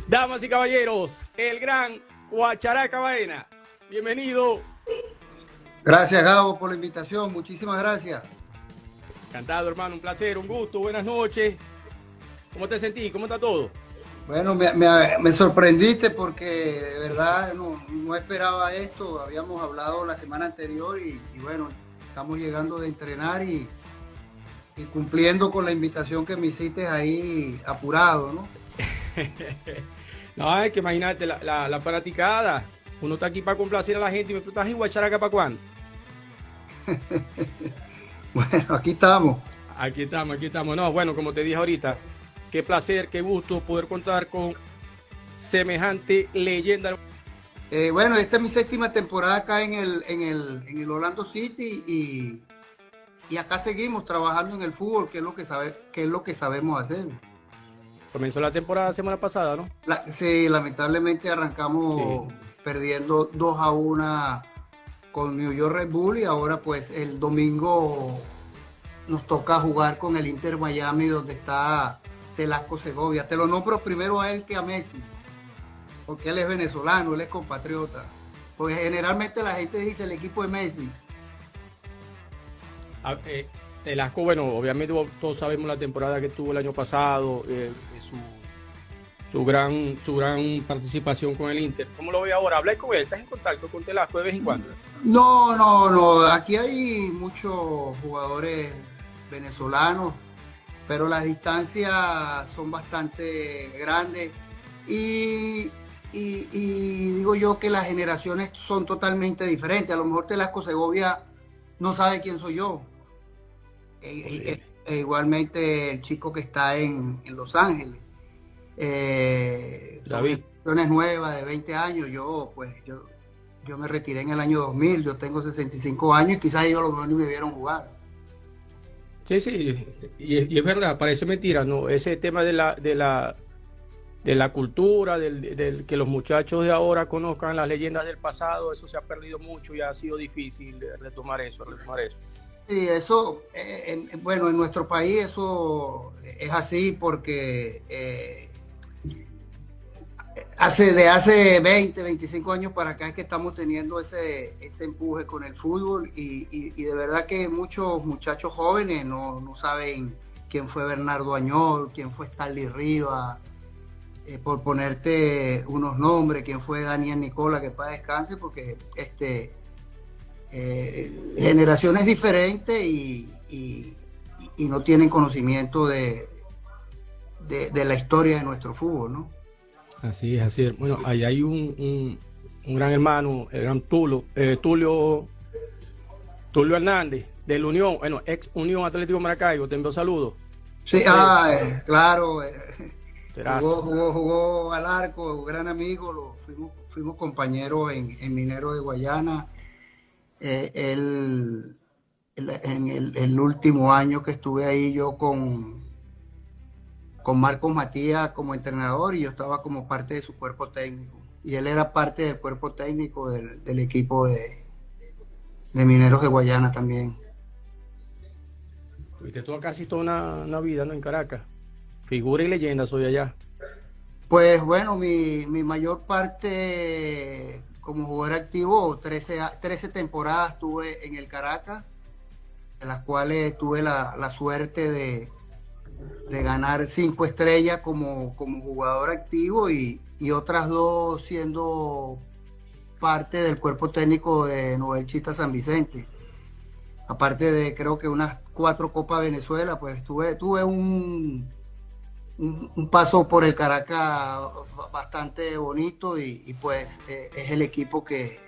Damas y caballeros, el gran Guacharaca Baena. Bienvenido. Gracias, Gabo, por la invitación. Muchísimas gracias. Encantado, hermano. Un placer, un gusto. Buenas noches. ¿Cómo te sentís? ¿Cómo está todo? Bueno, me sorprendiste porque de verdad no esperaba esto. Habíamos hablado la semana anterior y bueno, estamos llegando de entrenar y cumpliendo con la invitación que me hiciste ahí apurado, ¿no? No, es que imagínate la fanaticada. Uno está aquí para complacer a la gente y me preguntas, ¿en Guacharaca para cuándo? Bueno, aquí estamos. Aquí estamos, aquí estamos. No, bueno, como te dije ahorita, qué placer, qué gusto poder contar con semejante leyenda. Bueno, esta es mi séptima temporada acá en el Orlando City y acá seguimos trabajando en el fútbol, que es lo que sabemos hacer. Comenzó la temporada la semana pasada, ¿no? Sí, lamentablemente arrancamos Sí. perdiendo 2-1 con New York Red Bull y ahora pues el domingo nos toca jugar con el Inter Miami donde está Telasco Segovia. Te lo nombro primero a él que a Messi, porque él es venezolano, él es compatriota. Porque generalmente la gente dice el equipo de Messi. Ah, el Asco, bueno, obviamente todos sabemos la temporada que tuvo el año pasado, su gran participación con el Inter. ¿Cómo lo ve ahora? ¿Habláis con él? ¿Estás en contacto con Telasco de vez en cuando? No. Aquí hay muchos jugadores venezolanos, pero las distancias son bastante grandes y, y digo yo que las generaciones son totalmente diferentes. A lo mejor Telasco Segovia no sabe quién soy yo. Posible. Igualmente el chico que está en Los Ángeles. Son David. generaciones nuevas de 20 años. Yo me retiré en el año 2000, yo tengo 65 años y quizás ellos a lo mejor ni me vieron jugar. Sí, sí, y es verdad, parece mentira, ¿no? Ese tema de la cultura, del que los muchachos de ahora conozcan las leyendas del pasado, eso se ha perdido mucho y ha sido difícil retomar eso, retomar eso. Sí, eso, bueno, en nuestro país eso es así porque hace 20, 25 años para acá es que estamos teniendo ese empuje con el fútbol y de verdad que muchos muchachos jóvenes no saben quién fue Bernardo Añol, quién fue Stanley Rivas, por ponerte unos nombres, quién fue Daniel Nicola, que para descanse, porque generaciones diferentes y no tienen conocimiento de la historia de nuestro fútbol, ¿no? Así es, así es. Bueno, ahí hay un gran hermano, el gran Tulio Hernández, de la Unión, bueno, ex Unión Atlético Maracaibo, te envío saludos. Sí, claro, Serás. jugó al arco, gran amigo, fuimos compañeros en Minero de Guayana. En el último año que estuve ahí yo con Marcos Matías como entrenador y yo estaba como parte de su cuerpo técnico. Y él era parte del cuerpo técnico del equipo de Mineros de Guayana también. Tuviste toda casi toda una vida, ¿no? En Caracas. Figura y leyenda soy allá. Pues bueno, mi mayor parte como jugador activo, 13 temporadas tuve en el Caracas, de las cuales tuve la suerte de ganar 5 estrellas como jugador activo y otras 2 siendo parte del cuerpo técnico de Novel Chita San Vicente. Aparte de creo que unas 4 Copas Venezuela, pues tuve un paso por el Caracas bastante bonito y pues es el equipo que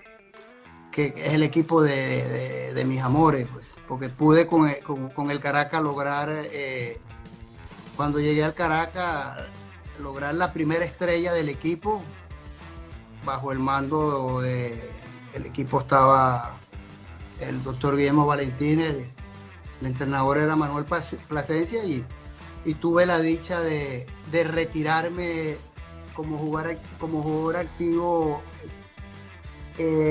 es el equipo de mis amores, pues, porque pude con el Caracas lograr, cuando llegué al Caracas, lograr la primera estrella del equipo bajo el mando el equipo estaba el doctor Guillermo Valentín, el entrenador era Manuel Plasencia y tuve la dicha de retirarme como jugador activo,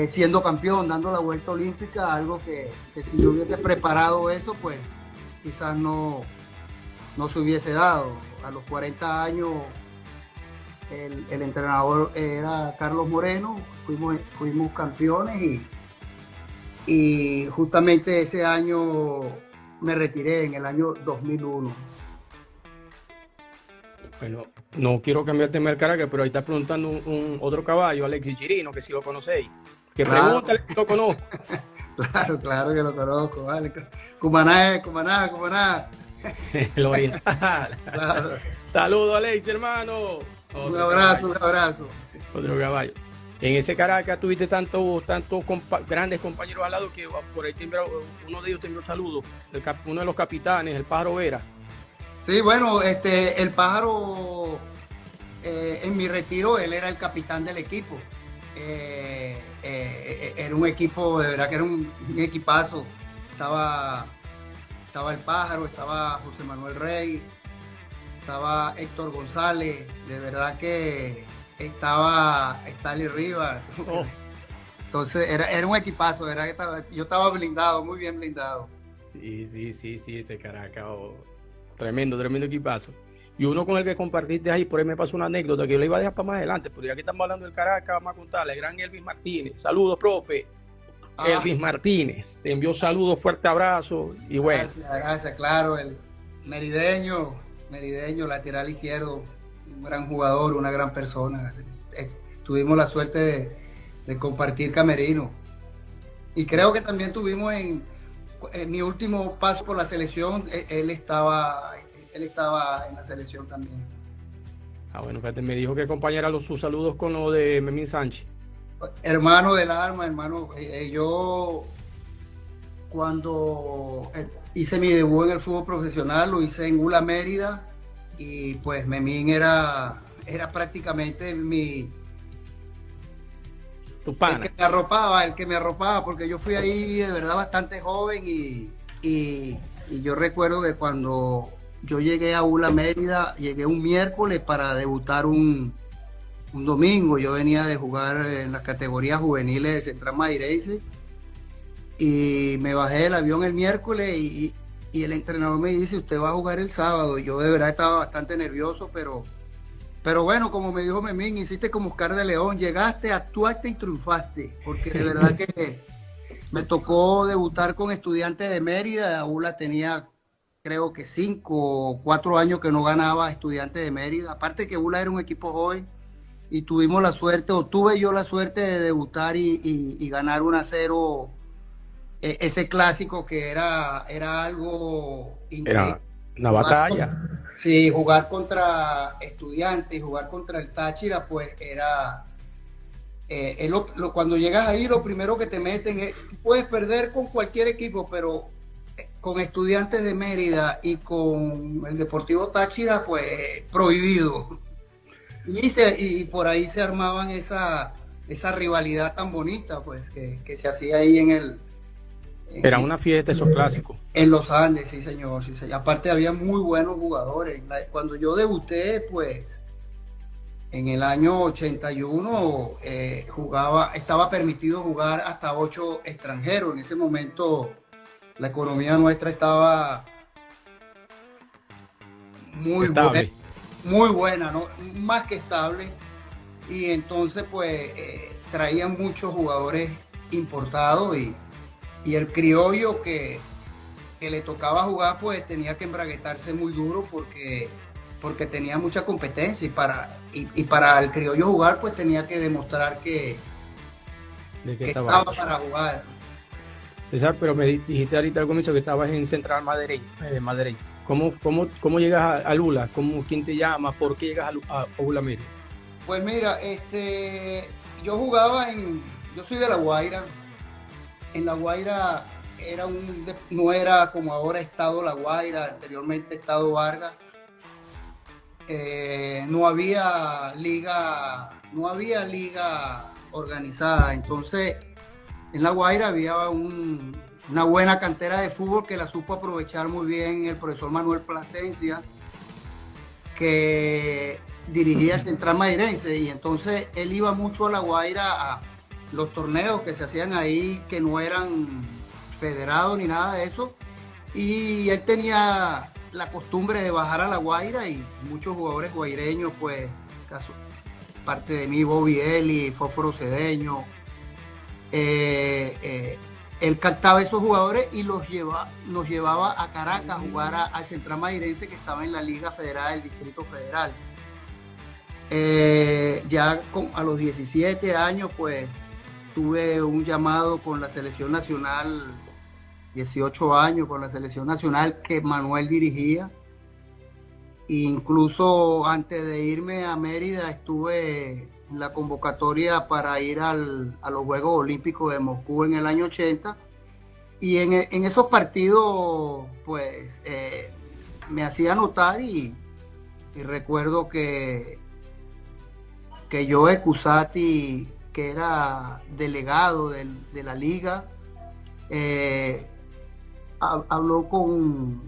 siendo campeón, dando la vuelta olímpica, algo que si yo hubiese preparado eso, pues quizás no se hubiese dado. A los 40 años el entrenador era Carlos Moreno, fuimos campeones y justamente ese año me retiré, en el año 2001. Bueno, no quiero cambiar el tema del Caracas, pero ahí está preguntando otro caballo, Alexis Chirino, que si lo conocéis. Que Claro, pregúntale si lo conozco. claro que lo conozco, vale. Cumaná, Cumaná, Cumaná. El oriental. Claro. Saludos, Alexis, hermano. Un Otro abrazo, caballo, un abrazo. otro caballo. En ese Caracas tuviste tantos grandes compañeros al lado que por ahí uno de ellos te envió saludos. Uno de los capitanes, el Pájaro Vera. Sí, bueno, el Pájaro, en mi retiro, él era el capitán del equipo. Era un equipo, de verdad que era un equipazo. Estaba el Pájaro, estaba José Manuel Rey, estaba Héctor González, de verdad que estaba Stanley Rivas. Oh, Entonces era un equipazo, de verdad que yo estaba blindado, muy bien blindado. sí, ese Caracas. Oh, tremendo equipazo. Y uno con el que compartiste ahí, por ahí me pasó una anécdota que yo le iba a dejar para más adelante, pero ya que estamos hablando del Caracas, vamos a contarle, el gran Elvis Martínez. Saludos, profe. Elvis Martínez, te envió saludos, fuerte abrazo y bueno. Gracias, claro, el merideño, lateral izquierdo, un gran jugador, una gran persona. Tuvimos la suerte de compartir camerino. Y creo que también tuvimos en mi último paso por la selección, él estaba en la selección también. Ah, bueno, fíjate, me dijo que acompañara sus saludos con lo de Memín Sánchez. Hermano del alma, hermano, yo cuando hice mi debut en el fútbol profesional lo hice en Ula Mérida y pues Memín era prácticamente Tu pana. el que me arropaba, porque yo fui ahí de verdad bastante joven y yo recuerdo que cuando yo llegué a Ula Mérida, llegué un miércoles para debutar un domingo. Yo venía de jugar en las categorías juveniles del Central Mairense y me bajé del avión el miércoles y el entrenador me dice, usted va a jugar el sábado. Yo de verdad estaba bastante nervioso, pero bueno, como me dijo Memín, hiciste como Oscar de León, llegaste, actuaste y triunfaste, porque de verdad que me tocó debutar con Estudiantes de Mérida. ULA tenía creo que 5 o 4 años que no ganaba Estudiantes de Mérida, aparte que ULA era un equipo joven y tuvimos la suerte, o tuve yo la suerte de debutar y ganar 1-0 ese clásico que era algo increíble. Era una batalla. Sí, jugar contra Estudiantes y jugar contra el Táchira, pues era... cuando llegas ahí, lo primero que te meten es, puedes perder con cualquier equipo, pero con Estudiantes de Mérida y con el Deportivo Táchira, pues prohibido. Y por ahí se armaban esa rivalidad tan bonita, pues, que se hacía ahí Era una fiesta esos clásicos. en los Andes, sí señor, sí señor. Aparte había muy buenos jugadores. Cuando yo debuté, pues, en el año 81, estaba permitido jugar hasta 8 extranjeros. En ese momento la economía nuestra estaba muy buena, ¿no? Más que estable. Y entonces, pues, traían muchos jugadores importados y el criollo que le tocaba jugar, pues tenía que embraguetarse muy duro porque tenía mucha competencia y para el criollo jugar, pues tenía que demostrar que estaba para jugar. César, pero me dijiste ahorita al comienzo que estabas en Central Madrid. ¿Cómo llegas a Lula? ¿Quién te llama? ¿Por qué llegas a Ula Mérida? Pues mira, yo jugaba yo soy de La Guaira. En La Guaira no era como ahora Estado La Guaira, anteriormente Estado Vargas. No había liga organizada. Entonces, en La Guaira había una buena cantera de fútbol que la supo aprovechar muy bien el profesor Manuel Plasencia, que dirigía el Central Mairense, y entonces él iba mucho a La Guaira a los torneos que se hacían ahí, que no eran federados ni nada de eso, y él tenía la costumbre de bajar a La Guaira y muchos jugadores guaireños pues caso, parte de mí, Bobby Eli, Fósforo Cedeño. Él captaba a esos jugadores y nos llevaba a Caracas a jugar al Central Mairense, que estaba en la Liga Federal del Distrito Federal. A los 17 años, pues, tuve un llamado con la selección nacional, 18 años, con la selección nacional que Manuel dirigía. Incluso antes de irme a Mérida estuve en la convocatoria para ir a los Juegos Olímpicos de Moscú en el año 80, y en esos partidos pues me hacía notar, y recuerdo que Joe Cusati, que era delegado de la liga, habló con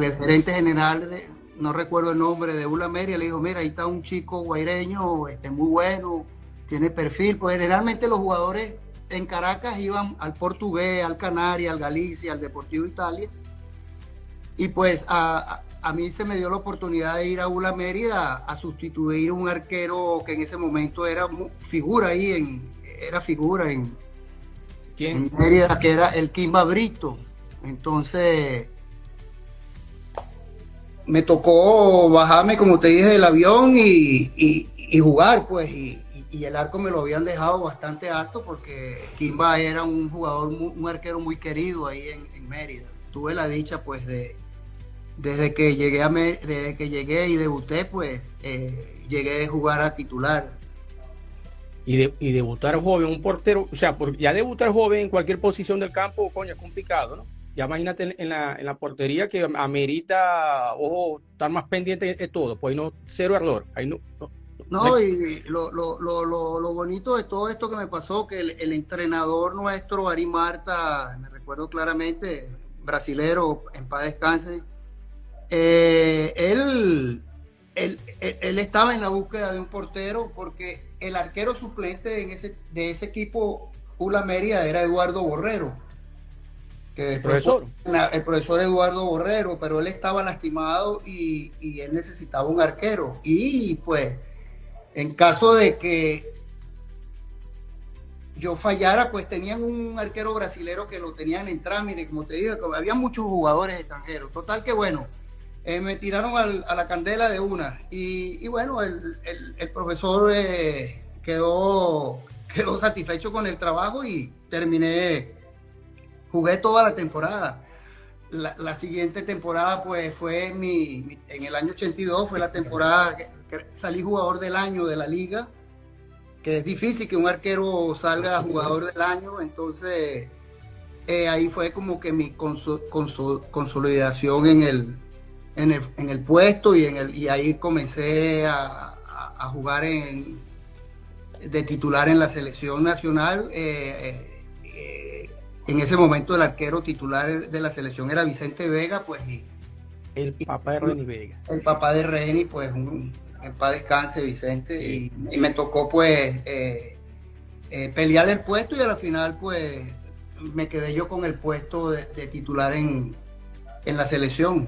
el gerente general, no recuerdo el nombre, de Ula Mérida. Le dijo: mira, ahí está un chico guaireño, muy bueno, tiene perfil. Pues generalmente los jugadores en Caracas iban al Portugués, al Canarias, al Galicia, al Deportivo Italia, y pues a mí se me dio la oportunidad de ir a Ula Mérida a sustituir un arquero que en ese momento era figura en ¿Quién? Mérida, que era el Kimba Brito. Entonces me tocó bajarme, como te dije, del avión y jugar, pues, y el arco me lo habían dejado bastante alto, porque Kimba era un jugador, un arquero muy querido ahí en Mérida. Tuve la dicha, pues, desde que llegué y debuté, pues, llegué a jugar a titular. Y debutar joven, un portero, o sea, ya debutar joven en cualquier posición del campo, coño, es complicado, ¿no? Ya imagínate en la portería, que amerita, ojo, estar más pendiente de todo, pues no, cero error. Ahí no hay... Y lo bonito de todo esto que me pasó, que el entrenador nuestro, Ari Marta, me recuerdo claramente, brasilero, en paz descanse, él estaba en la búsqueda de un portero, porque el arquero suplente de ese equipo Ula Mérida era Eduardo Borrero, que el profesor Eduardo Borrero, pero él estaba lastimado y él necesitaba un arquero. Y pues, en caso de que yo fallara, pues tenían un arquero brasilero que lo tenían en trámite, como te digo, había muchos jugadores extranjeros. Total que bueno, me tiraron a la candela de una, y bueno, el profesor quedó satisfecho con el trabajo, y jugué toda la temporada. La siguiente temporada, pues, fue en el año 82, fue la temporada que salí jugador del año de la liga, que es difícil que un arquero salga jugador del año. Entonces ahí fue como que mi consolidación en el puesto, y ahí comencé a jugar de titular en la selección nacional. En ese momento el arquero titular de la selección era Vicente Vega, pues, el papá de Reni Vega. El papá de Reni, pues, en paz descanse, Vicente. Sí. Y me tocó, pues, pelear el puesto, y a la final, pues, me quedé yo con el puesto de titular en la selección.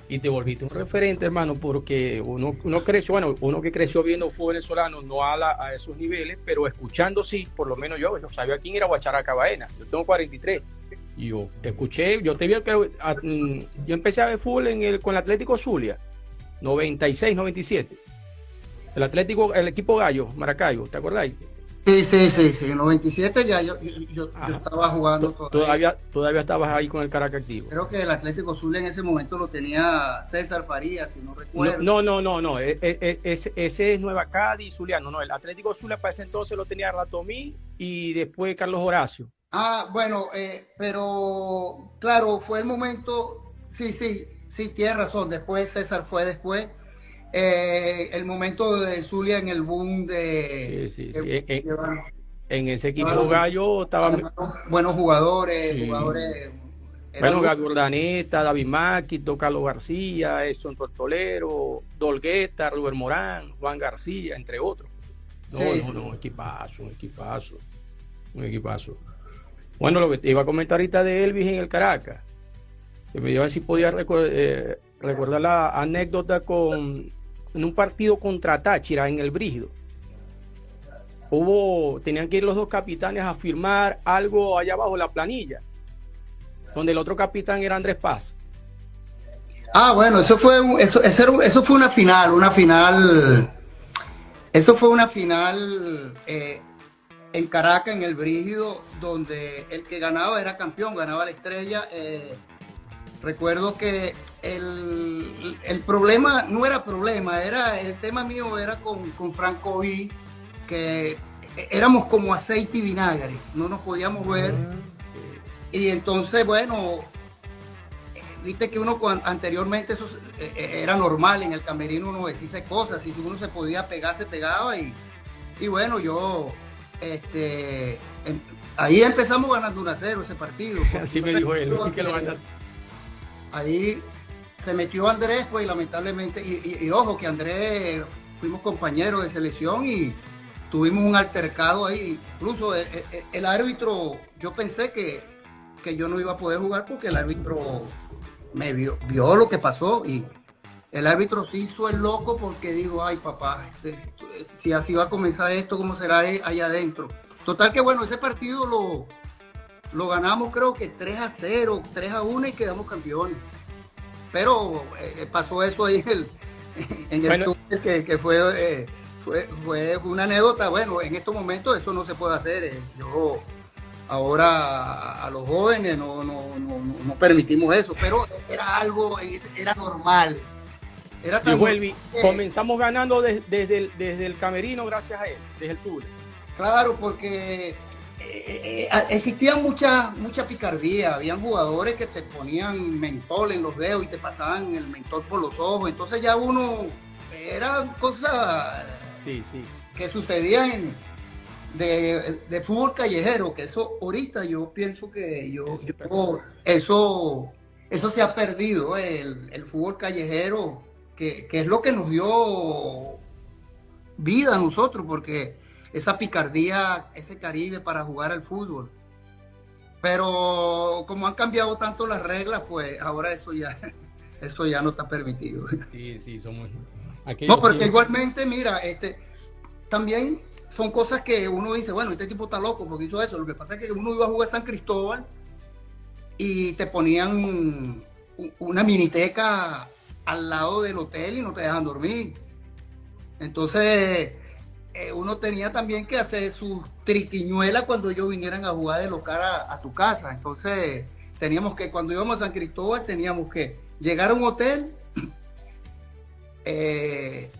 Y te volviste un referente, hermano, porque uno creció, bueno, uno que creció viendo fútbol venezolano, no a esos niveles, pero escuchando sí, por lo menos yo sabía quién era Guacharaca Baena. Yo tengo 43, y yo escuché, yo te vi que yo empecé a ver fútbol con el Atlético Zulia, 96, 97. El equipo Gallo, Maracayo, ¿te acordáis? Sí, en 97 ya yo estaba jugando todavía estabas ahí con el Caracas activo. Creo que el Atlético Zulia en ese momento lo tenía César Farías, si no recuerdo. No, ese es Nueva Cádiz, Zuliano, no, el Atlético Zulia para ese entonces lo tenía Ratomí y después Carlos Horacio. Bueno, pero claro, fue el momento, sí, tienes razón, después César fue después. El momento de Zulia en el boom sí. En ese equipo Gallo estaban buenos jugadores, sí. Bueno, Gaby Urdaneta, David Máquito, Carlos García, Edson Tortolero, Dolgueta, Rubén Morán, Juan García, entre otros. Un equipazo. Bueno, lo que te iba a comentar ahorita de Elvis en el Caracas, que me iba a ver si podía recordar la anécdota con en un partido contra Táchira en el Brígido. Tenían que ir los dos capitanes a firmar algo allá abajo la planilla, donde el otro capitán era Andrés Paz. Ah, bueno, eso fue una final, eso fue una final en Caracas, en el Brígido, donde el que ganaba era campeón, ganaba la Estrella. Recuerdo que el problema no era problema, el tema mío era con Franco V, que éramos como aceite y vinagre, no nos podíamos ver. Y entonces, bueno, viste que uno anteriormente eso era normal, en el camerino uno decía cosas, y si uno se podía pegar, se pegaba, y bueno, yo ahí empezamos ganando 1-0 ese partido. Así me dijo él, que lo manda. Ahí se metió Andrés, pues, lamentablemente, y ojo que Andrés fuimos compañeros de selección y tuvimos un altercado ahí. Incluso el árbitro, yo pensé que yo no iba a poder jugar porque el árbitro me vio lo que pasó, y el árbitro se hizo el loco porque digo, ay papá, si así va a comenzar esto, ¿cómo será allá adentro? Total que bueno, ese partido lo ganamos creo que 3-0, 3-1 y quedamos campeones. Pero pasó eso ahí en el túnel que fue una anécdota. Bueno, en estos momentos eso no se puede hacer. Yo ahora a los jóvenes no permitimos eso, pero era algo, era normal. Era tan normal. Comenzamos ganando desde el camerino gracias a él, desde el túnel. Claro, porque existía mucha picardía. Habían jugadores que se ponían mentol en los dedos y te pasaban el mentol por los ojos. Entonces ya eran cosas que sucedían de fútbol callejero, que eso ahorita yo pienso que eso se ha perdido, el fútbol callejero, que es lo que nos dio vida a nosotros, porque esa picardía, ese Caribe para jugar al fútbol. Pero como han cambiado tanto las reglas, pues ahora eso ya no se ha permitido. Sí, somos... No, porque igualmente, mira, también son cosas que uno dice, bueno, este tipo está loco porque hizo eso. Lo que pasa es que uno iba a jugar a San Cristóbal y te ponían una miniteca al lado del hotel y no te dejan dormir. Entonces uno tenía también que hacer sus triquiñuelas cuando ellos vinieran a jugar de local a tu casa. Entonces teníamos que, cuando íbamos a San Cristóbal, teníamos que llegar a un hotel,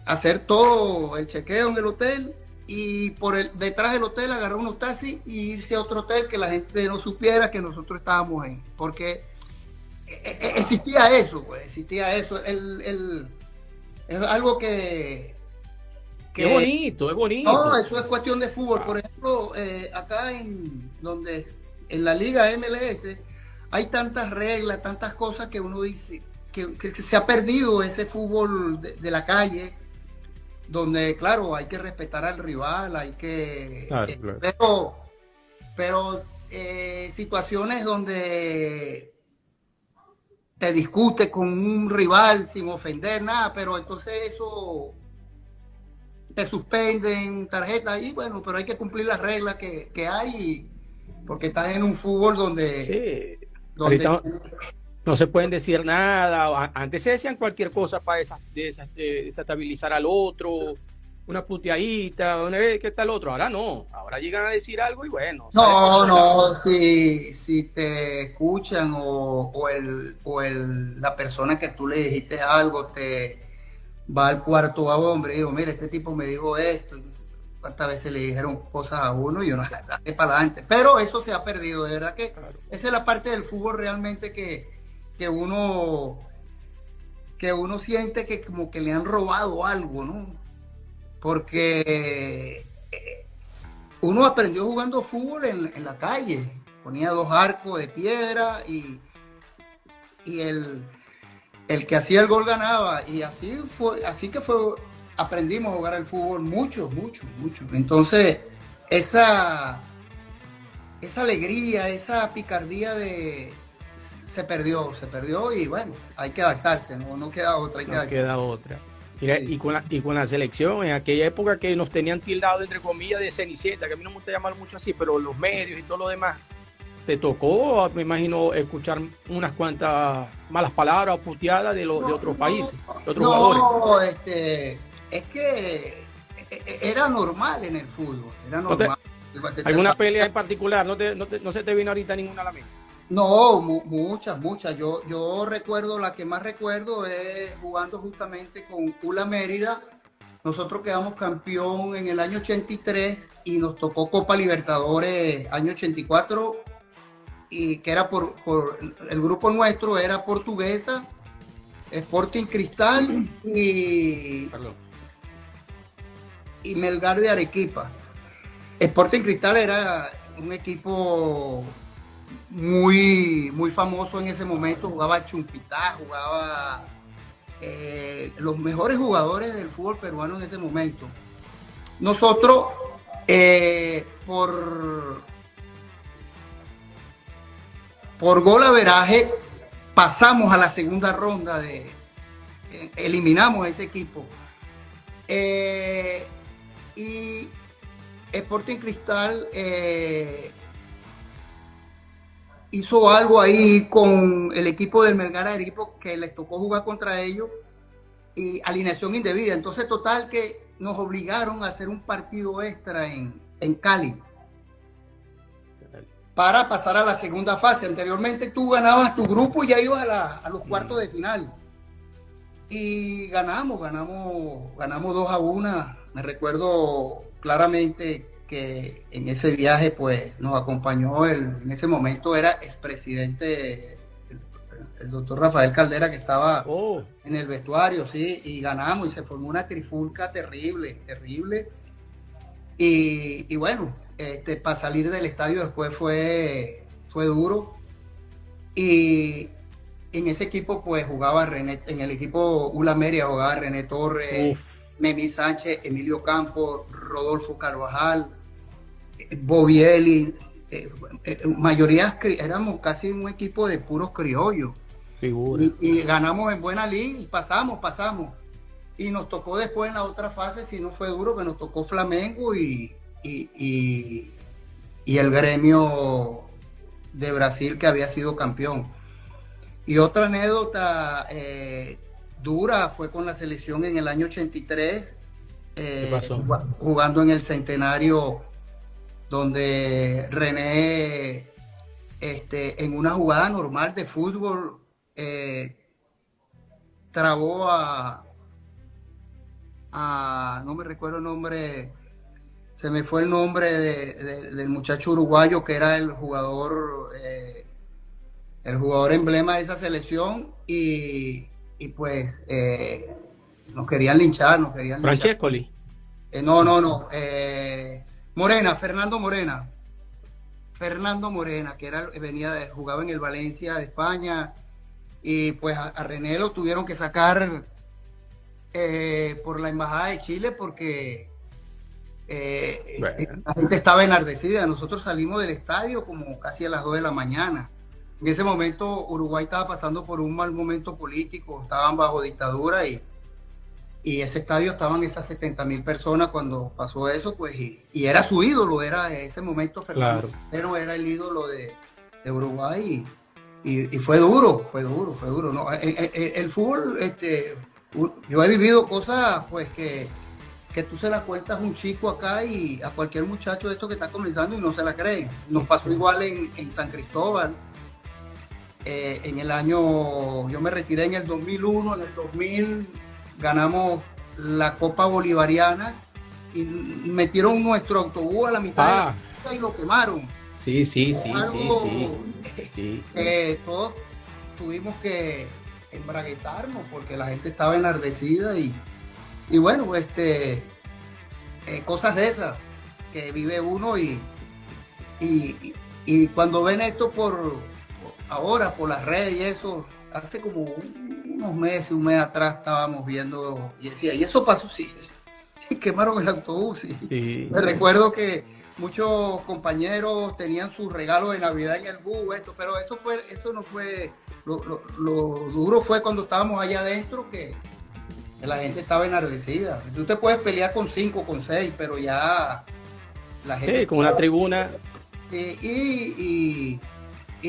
hacer todo el chequeo en el hotel, y detrás del hotel agarrar unos taxis y irse a otro hotel que la gente no supiera que nosotros estábamos en, porque existía eso, pues, existía eso. Es algo que es bonito, es bonito. No, eso es cuestión de fútbol. Por ejemplo, acá en la liga MLS hay tantas reglas, tantas cosas que uno dice que se ha perdido ese fútbol de la calle, donde claro, hay que respetar al rival, hay que claro. Pero situaciones donde te discute con un rival sin ofender nada, pero entonces eso te suspenden tarjeta y bueno, pero hay que cumplir las reglas que hay, porque estás en un fútbol donde no se pueden decir nada. Antes se decían cualquier cosa para desestabilizar al otro, una puteadita, ¿qué tal otro? Ahora no, ahora llegan a decir algo y bueno. Si te escuchan o la persona que tú le dijiste algo te va al cuarto a hombre y digo, mira, este tipo me dijo esto, cuántas veces le dijeron cosas a uno y uno dale para adelante, pero eso se ha perdido, de verdad que claro. Esa es la parte del fútbol realmente que uno siente que como que le han robado algo, ¿no? Porque uno aprendió jugando fútbol en la calle, ponía 2 arcos de piedra y el que hacía el gol ganaba, y así aprendimos a jugar al fútbol mucho. Entonces, esa alegría, esa picardía se perdió y bueno, hay que adaptarse, no queda otra. Queda otra. Mira, Sí. y con la selección, en aquella época que nos tenían tildado, entre comillas, de cenicienta, que a mí no me gusta llamar mucho así, pero los medios y todo lo demás, te tocó, me imagino, escuchar unas cuantas malas palabras o puteadas de No, otros no, países, de otros jugadores. no, es que era normal en el fútbol, era ¿No te, normal. alguna pelea en particular? ¿No se te vino ahorita ninguna a la mente? No, muchas, muchas. Yo recuerdo, la que más recuerdo es jugando justamente con Ula Mérida. Nosotros quedamos campeón en el año 83 y nos tocó Copa Libertadores año 84 y que era por el grupo nuestro era Portuguesa, Sporting Cristal Perdón. y Melgar de Arequipa. Sporting Cristal era un equipo muy famoso en ese momento, jugaba Chumpitá, jugaba los mejores jugadores del fútbol peruano en ese momento. Nosotros, por golaveraje, pasamos a la segunda ronda, eliminamos a ese equipo. Y Sporting Cristal hizo algo ahí con el equipo del Melgar de Arequipa que les tocó jugar contra ellos y alineación indebida. Entonces, total que nos obligaron a hacer un partido extra en Cali para pasar a la segunda fase. Anteriormente tú ganabas tu grupo y ya ibas a los cuartos de final. Y ganamos 2-1. Me recuerdo claramente que en ese viaje pues nos acompañó en ese momento era expresidente el doctor Rafael Caldera, que estaba en el vestuario, sí, y ganamos y se formó una trifulca terrible. Y bueno, para salir del estadio después fue duro. Y en ese equipo pues jugaba René, en el equipo Ula Mérida jugaba René Torres, Memi Sánchez, Emilio Campos, Rodolfo Carvajal, Bovieli, mayoría éramos casi un equipo de puros criollos. Y ganamos en buena línea y pasamos. Y nos tocó después en la otra fase, si no fue duro, que nos tocó Flamengo y el Gremio de Brasil, que había sido campeón. Y otra anécdota dura fue con la selección en el año 83, ¿Qué pasó? jugando en el Centenario, donde René, en una jugada normal de fútbol, trabó no me recuerdo el nombre, se me fue el nombre del muchacho uruguayo que era el jugador emblema de esa selección y pues nos querían linchar. Francescoli. No. Fernando Morena, que jugaba en el Valencia de España, y pues a René lo tuvieron que sacar por la embajada de Chile porque la gente estaba enardecida. Nosotros salimos del estadio como casi a las 2 de la mañana. En ese momento Uruguay estaba pasando por un mal momento político, estaban bajo dictadura y ese estadio estaban esas 70.000 personas cuando pasó eso, pues, y era su ídolo, era en ese momento Fernando Moreno, era el ídolo de Uruguay y fue duro, ¿no? El fútbol, yo he vivido cosas pues que tú se las cuentas a un chico acá y a cualquier muchacho de esto que está comenzando y no se la creen. Nos pasó igual en San Cristóbal. En el año, yo me retiré en el 2001, en el 2000 ganamos la Copa Bolivariana y metieron nuestro autobús a la mitad de la pista y lo quemaron. Sí. Todos tuvimos que embraguetarnos porque la gente estaba enardecida y bueno, cosas de esas que vive uno y cuando ven esto ahora por las redes y eso, hace como un mes atrás estábamos viendo y decía, y eso pasó, sí, quemaron el autobús. Sí. Me recuerdo que muchos compañeros tenían sus regalos de Navidad en el bus, pero eso no fue, lo duro fue cuando estábamos allá adentro, que La gente estaba enardecida. Tú te puedes pelear con 5, con 6, pero ya la gente... Sí, con una tribuna. Y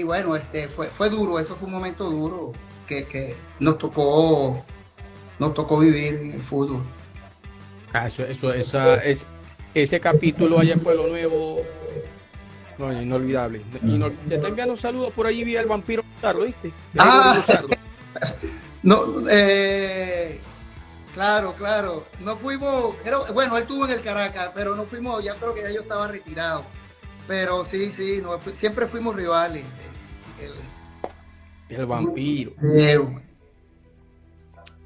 bueno, fue duro, eso fue un momento duro que nos tocó vivir en el fútbol. Ese capítulo allá en Pueblo Nuevo, no, inolvidable. Te está enviando un saludo por ahí vía el vampiro Luzardo, ¿viste? No, claro. No fuimos, bueno, él estuvo en el Caracas, pero no fuimos, ya creo que ya yo estaba retirado. Pero sí, siempre fuimos rivales. El vampiro.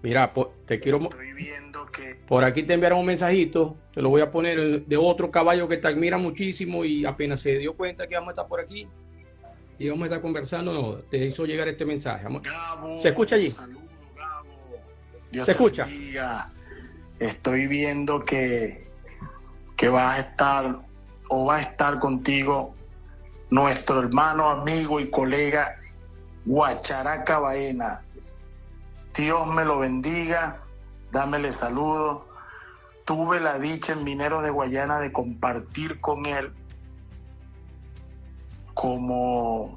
Mira, te quiero... Estoy viendo que... Por aquí te enviaron un mensajito, te lo voy a poner, de otro caballo que te admira muchísimo y apenas se dio cuenta que vamos a estar por aquí y vamos a estar conversando, te hizo llegar este mensaje. Gabo, ¿se escucha allí? Saludos, Gabo. Dios ¿se escucha? Bendiga. Estoy viendo que vas a estar o va a estar contigo nuestro hermano, amigo y colega Guacharaca Baena. Dios me lo bendiga, dámele saludos. Tuve la dicha en Mineros de Guayana de compartir con él como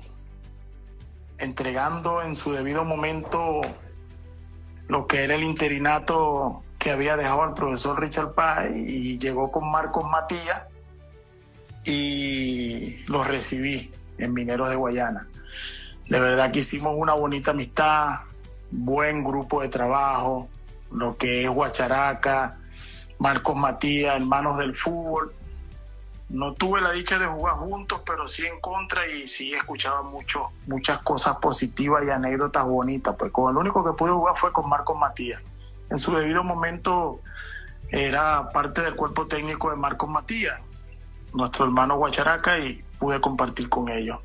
entregando en su debido momento lo que era el interinato que había dejado el profesor Richard Páez, y llegó con Marcos Matías y los recibí en Mineros de Guayana. De verdad que hicimos una bonita amistad, buen grupo de trabajo, lo que es Guacharaca, Marcos Matías, hermanos del fútbol. No tuve la dicha de jugar juntos, pero sí en contra, y sí escuchaba muchas cosas positivas y anécdotas bonitas. Pues con el único que pude jugar fue con Marcos Matías. En su debido momento era parte del cuerpo técnico de Marcos Matías, nuestro hermano Guacharaca, y pude compartir con ellos.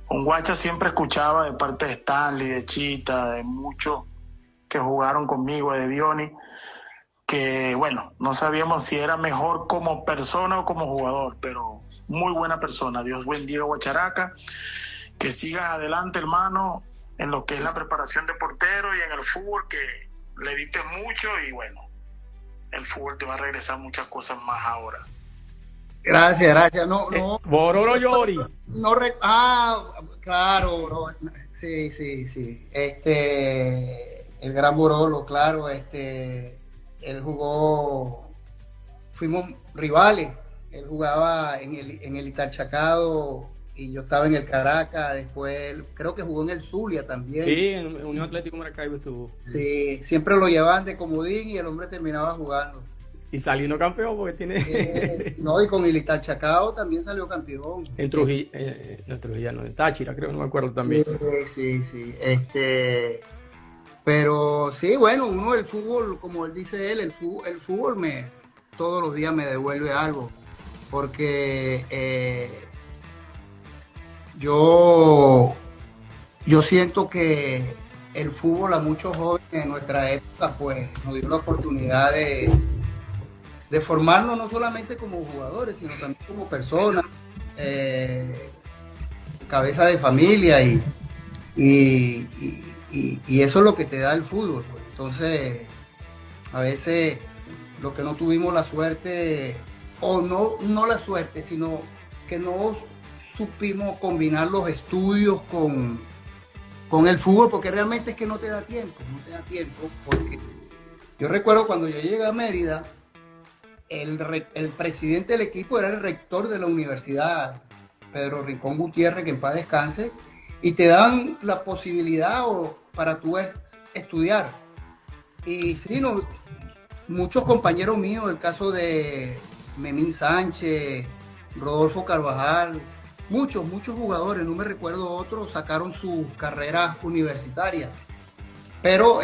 Con Guacha siempre escuchaba de parte de Stanley, de Chita, de muchos que jugaron conmigo, de Diony, que bueno, no sabíamos si era mejor como persona o como jugador, pero muy buena persona. Dios bendiga Guacharaca, que sigas adelante, hermano, en lo que es la preparación de portero y en el fútbol, que le edites mucho, y bueno, el fútbol te va a regresar muchas cosas más ahora. Gracias. Bororo Yori. Claro, bro. Sí. El gran Borolo, claro, él jugó, fuimos rivales. Él jugaba en el Italchacado y yo estaba en el Caracas. Después creo que jugó en el Zulia también. Sí, en Unión Atlético Maracaibo estuvo. Sí, siempre lo llevaban de comodín y el hombre terminaba jugando. Y saliendo campeón porque tiene... no, y con el Italchacao también salió campeón. En Trujillo, en Táchira, creo, no me acuerdo también. Sí. Pero sí, bueno, uno del fútbol, como él dice él, el fútbol todos los días me devuelve algo. Porque yo siento que el fútbol a muchos jóvenes de nuestra época pues nos dio la oportunidad de formarnos no solamente como jugadores, sino también como personas, cabeza de familia, y eso es lo que te da el fútbol. Pues. Entonces, a veces lo que no tuvimos la suerte, o no la suerte, sino que no supimos combinar los estudios con el fútbol, porque realmente es que no te da tiempo, porque yo recuerdo cuando yo llegué a Mérida, el presidente del equipo era el rector de la universidad, Pedro Rincón Gutiérrez, que en paz descanse, y te dan la posibilidad para tú estudiar. Y sí, muchos compañeros míos, el caso de Memín Sánchez, Rodolfo Carvajal, muchos jugadores, no me recuerdo otros, sacaron sus carreras universitarias. Pero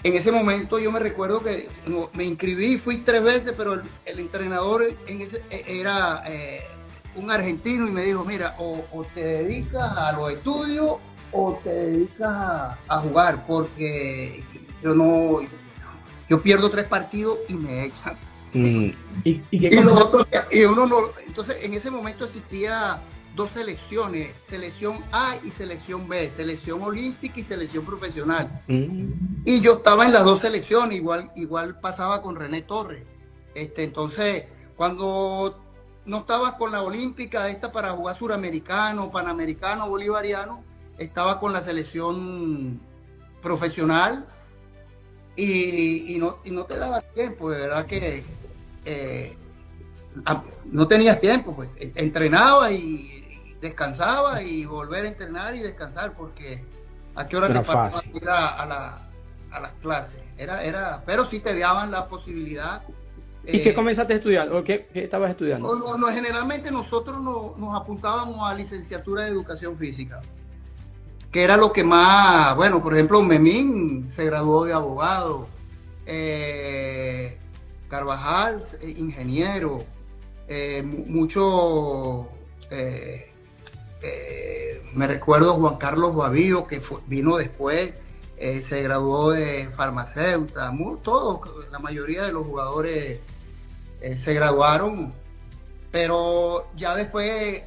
en ese momento yo me recuerdo que me inscribí, fui 3 veces, pero el entrenador era un argentino, y me dijo, mira, o te dedicas a los estudios o te dedicas a jugar, porque yo pierdo 3 partidos y me echan. ¿Y uno no, entonces en ese momento existía dos selecciones, selección A y selección B, selección olímpica y selección profesional. Y yo estaba en las dos selecciones, igual pasaba con René Torres. Entonces, cuando no estabas con la olímpica esta para jugar suramericano, panamericano, bolivariano, estaba con la selección profesional y no te daba tiempo, de verdad que no tenías tiempo, pues entrenaba y descansaba y volver a entrenar y descansar, porque a qué hora te pasabas ir a las clases, pero sí te daban la posibilidad. ¿Y qué comenzaste a estudiar? ¿O qué estabas estudiando? Generalmente nosotros nos apuntábamos a licenciatura de educación física, que era lo que más, bueno, por ejemplo, Memín se graduó de abogado, Carvajal, ingeniero, me recuerdo Juan Carlos Bavío, que vino después, se graduó de farmacéutica, todos, la mayoría de los jugadores se graduaron, pero ya después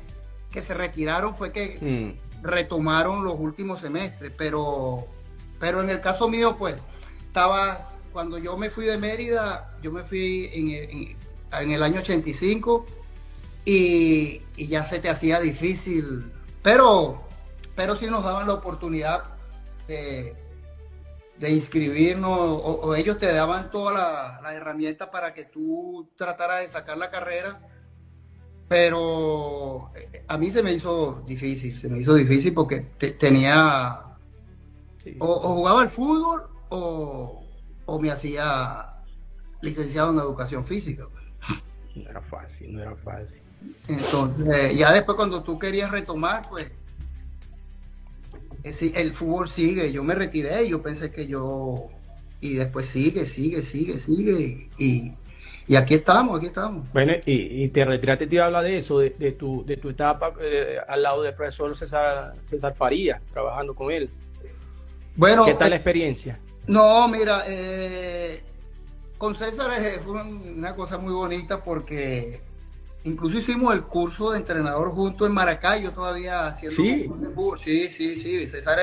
que se retiraron fue que retomaron los últimos semestres, pero en el caso mío, pues, cuando yo me fui de Mérida, yo me fui en el año 85 y ya se te hacía difícil, pero sí nos daban la oportunidad de inscribirnos, o ellos te daban toda la herramienta para que tú trataras de sacar la carrera, pero a mí se me hizo difícil porque tenía, o jugaba al fútbol o me hacía licenciado en educación física. No era fácil. Entonces, ya después cuando tú querías retomar, pues, el fútbol sigue. Yo me retiré, yo pensé que y después sigue, y aquí estamos. Bueno, y te retiraste, te iba a hablar de eso, de tu etapa al lado del profesor César Faría, trabajando con él. Bueno, ¿qué tal la experiencia? No, mira, con César fue una cosa muy bonita porque incluso hicimos el curso de entrenador junto en Maracay, yo todavía haciendo fútbol. Sí. César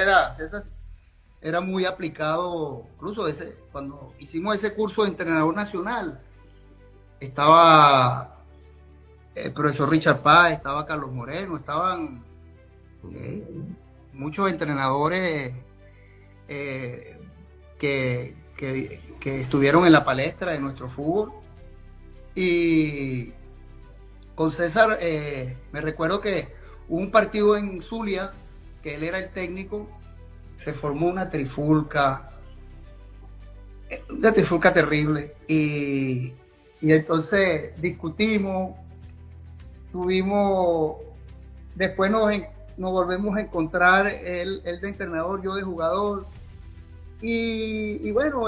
era muy aplicado, incluso cuando hicimos ese curso de entrenador nacional, estaba el profesor Richard Páez, estaba Carlos Moreno, estaban muchos entrenadores que estuvieron en la palestra de nuestro fútbol. Y con César me recuerdo que hubo un partido en Zulia, que él era el técnico, se formó una trifulca terrible, y entonces discutimos, después nos volvemos a encontrar, él de entrenador, yo de jugador, y bueno,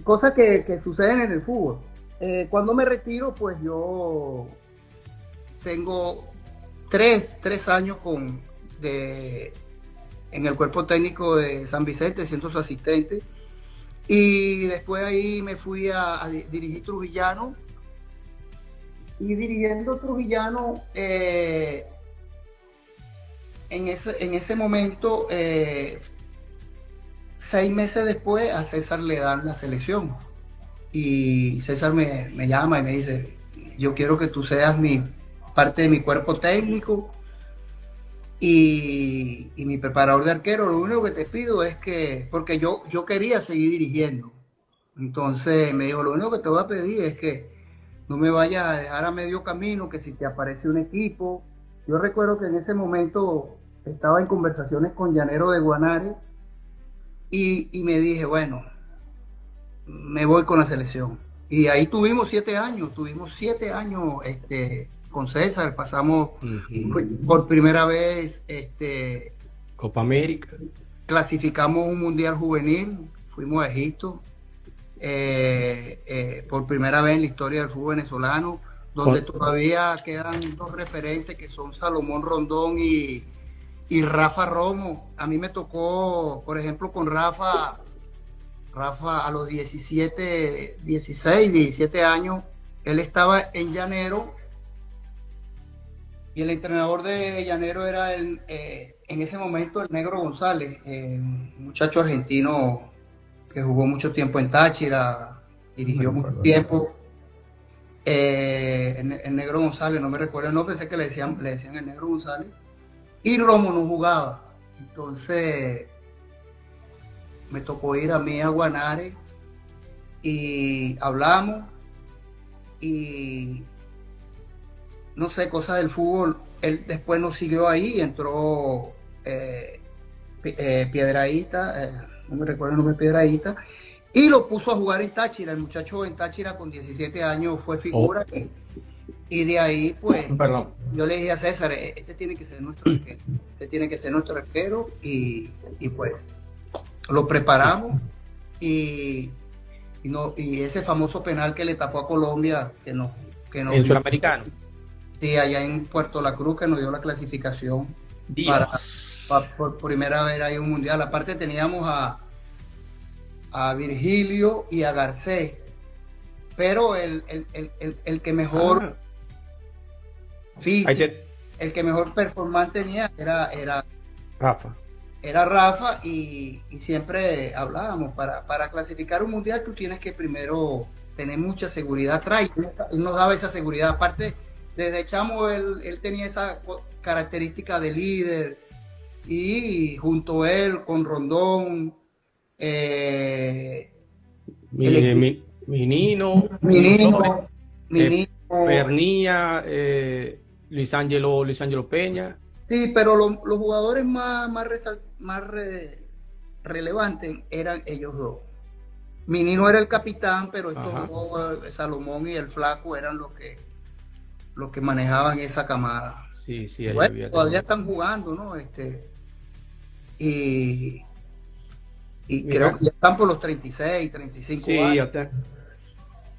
cosas que suceden en el fútbol. Cuando me retiro, pues yo tengo tres años en el cuerpo técnico de San Vicente, siendo su asistente, y después ahí me fui a dirigir Trujillano, y dirigiendo Trujillano, en ese momento, 6 meses después, a César le dan la selección, y César me llama y me dice: yo quiero que tú seas parte de mi cuerpo técnico y mi preparador de arquero. Lo único que te pido es porque yo quería seguir dirigiendo, entonces me dijo: lo único que te voy a pedir es que no me vayas a dejar a medio camino, que si te aparece un equipo. Yo recuerdo que en ese momento estaba en conversaciones con Llanero de Guanare, y me dije: bueno, me voy con la selección. Y ahí tuvimos 7 años con César. Pasamos por primera vez Copa América, clasificamos un mundial juvenil, fuimos a Egipto, por primera vez en la historia del fútbol venezolano, donde todavía quedan 2 referentes, que son Salomón Rondón y Rafa Romo. A mí me tocó, por ejemplo, con Rafa a los 16, 17 años, él estaba en Llanero y el entrenador de Llanero era en ese momento el Negro González, un muchacho argentino que jugó mucho tiempo en Táchira, dirigió mucho tiempo. El Negro González, no me recuerdo el nombre, pensé que le decían el Negro González. Y Romo no jugaba. Entonces me tocó ir a mí a Guanare y hablamos y no sé, cosas del fútbol. Él después nos siguió ahí, entró Piedrahíta, no me recuerdo el nombre de Piedrahíta, y lo puso a jugar en Táchira. El muchacho en Táchira con 17 años fue figura. Y de ahí, pues, yo le dije a César, este tiene que ser nuestro arquero, este tiene que ser nuestro arquero, y pues lo preparamos, y ese famoso penal que le tapó a Colombia, que no el Suramericano. Sí, allá en Puerto La Cruz, que nos dio la clasificación para por primera vez ahí un mundial. Aparte teníamos a Virgilio y a Garcés, pero el que mejor físico, el que mejor performance tenía era Rafa, y siempre hablábamos, para clasificar un mundial tú tienes que primero tener mucha seguridad atrás, y nos daba esa seguridad. Aparte, desde chamo él tenía esa característica de líder, y junto a él con Rondón, Minino, Pernilla, Luis Ángelo Peña. Sí, pero los jugadores más relevantes eran ellos dos. Minino era el capitán, pero estos dos, Salomón y el Flaco, eran los que manejaban esa camada. Sí, bueno, todavía están jugando, ¿no? Y creo que ya están por los 36, 35 años. Sí, ya.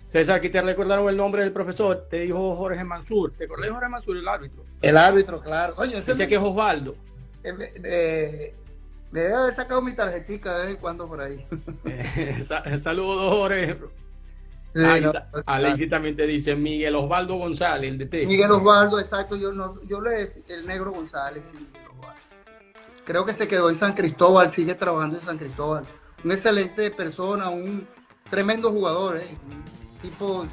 César, aquí te recordaron el nombre del profesor, te dijo Jorge Mansur. ¿Te acordás de Jorge Mansur, el árbitro? El árbitro, claro. Oye, dice que es Osvaldo. Debe haber sacado mi tarjetita de vez en cuando por ahí. Saludos, Jorge. Sí, Alexis también te dice Miguel Osvaldo González, el DT. Miguel Osvaldo, exacto. Yo le decía el Negro González, sí, Miguel Osvaldo. Creo que se quedó en San Cristóbal, sigue trabajando en San Cristóbal. Una excelente persona, un tremendo jugador, un tipo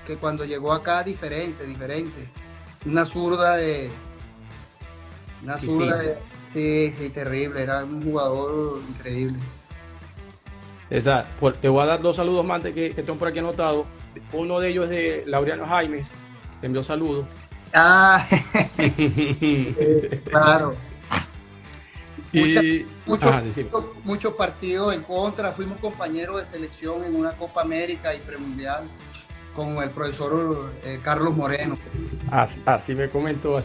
que cuando llegó acá diferente. Una zurda de... Sí, terrible. Era un jugador increíble. César, te voy a dar dos saludos más que están por aquí anotados. Uno de ellos es de Laureano Jaimes. Te envió saludos. Claro. Y muchos partidos en contra. Fuimos compañeros de selección en una Copa América y Premundial con el profesor Carlos Moreno. Así me comentó.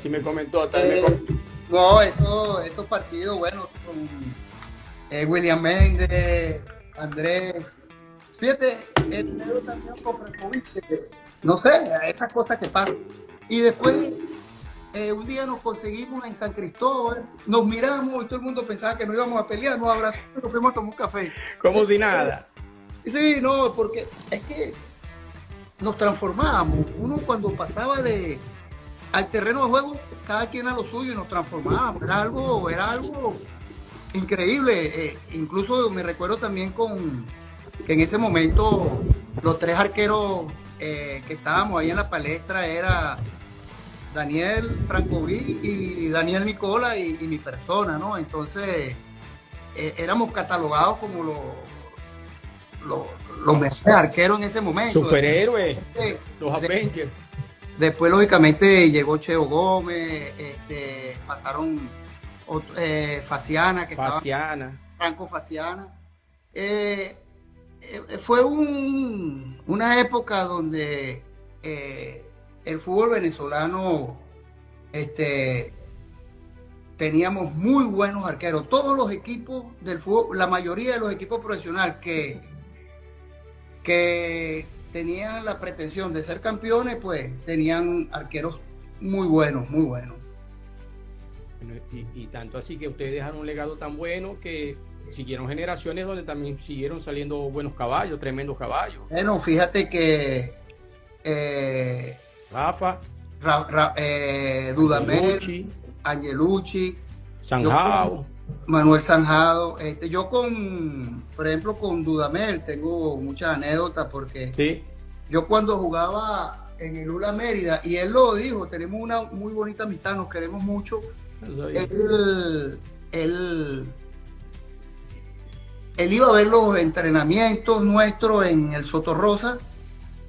No, esos partidos, bueno, con William Méndez, Andrés. Fíjate, el negro también con Frankovic, no sé, esas cosas que pasan. Y después, un día nos conseguimos en San Cristóbal, nos miramos y todo el mundo pensaba que no íbamos a pelear, nos abrazamos y nos fuimos a tomar un café. Como si nada. Sí, no, porque es que nos transformábamos. Uno cuando pasaba al terreno de juego, cada quien a lo suyo y nos transformábamos. Era algo increíble. Incluso me recuerdo también que en ese momento los tres arqueros que estábamos ahí en la palestra era Daniel Frankovic y Daniel Nicola y mi persona, ¿no? Entonces éramos catalogados como los mejores arqueros en ese momento. Superhéroes, los Avengers. Después, lógicamente, llegó Cheo Gómez, pasaron Faciana, Franco Faciana. Fue una época donde el fútbol venezolano teníamos muy buenos arqueros. Todos los equipos del fútbol, la mayoría de los equipos profesionales que tenían la pretensión de ser campeones, pues tenían arqueros muy buenos. Y tanto así que ustedes dejaron un legado tan bueno que siguieron generaciones donde también siguieron saliendo buenos caballos, tremendos caballos. Bueno, fíjate que Rafa, Dudamel, Angelucci, Sanjao, Manuel Sanjado. Yo por ejemplo, con Dudamel tengo muchas anécdotas porque sí. Yo cuando jugaba en el ULA Mérida, y él lo dijo, tenemos una muy bonita amistad, nos queremos mucho. Él iba a ver los entrenamientos nuestros en el Sotorrosa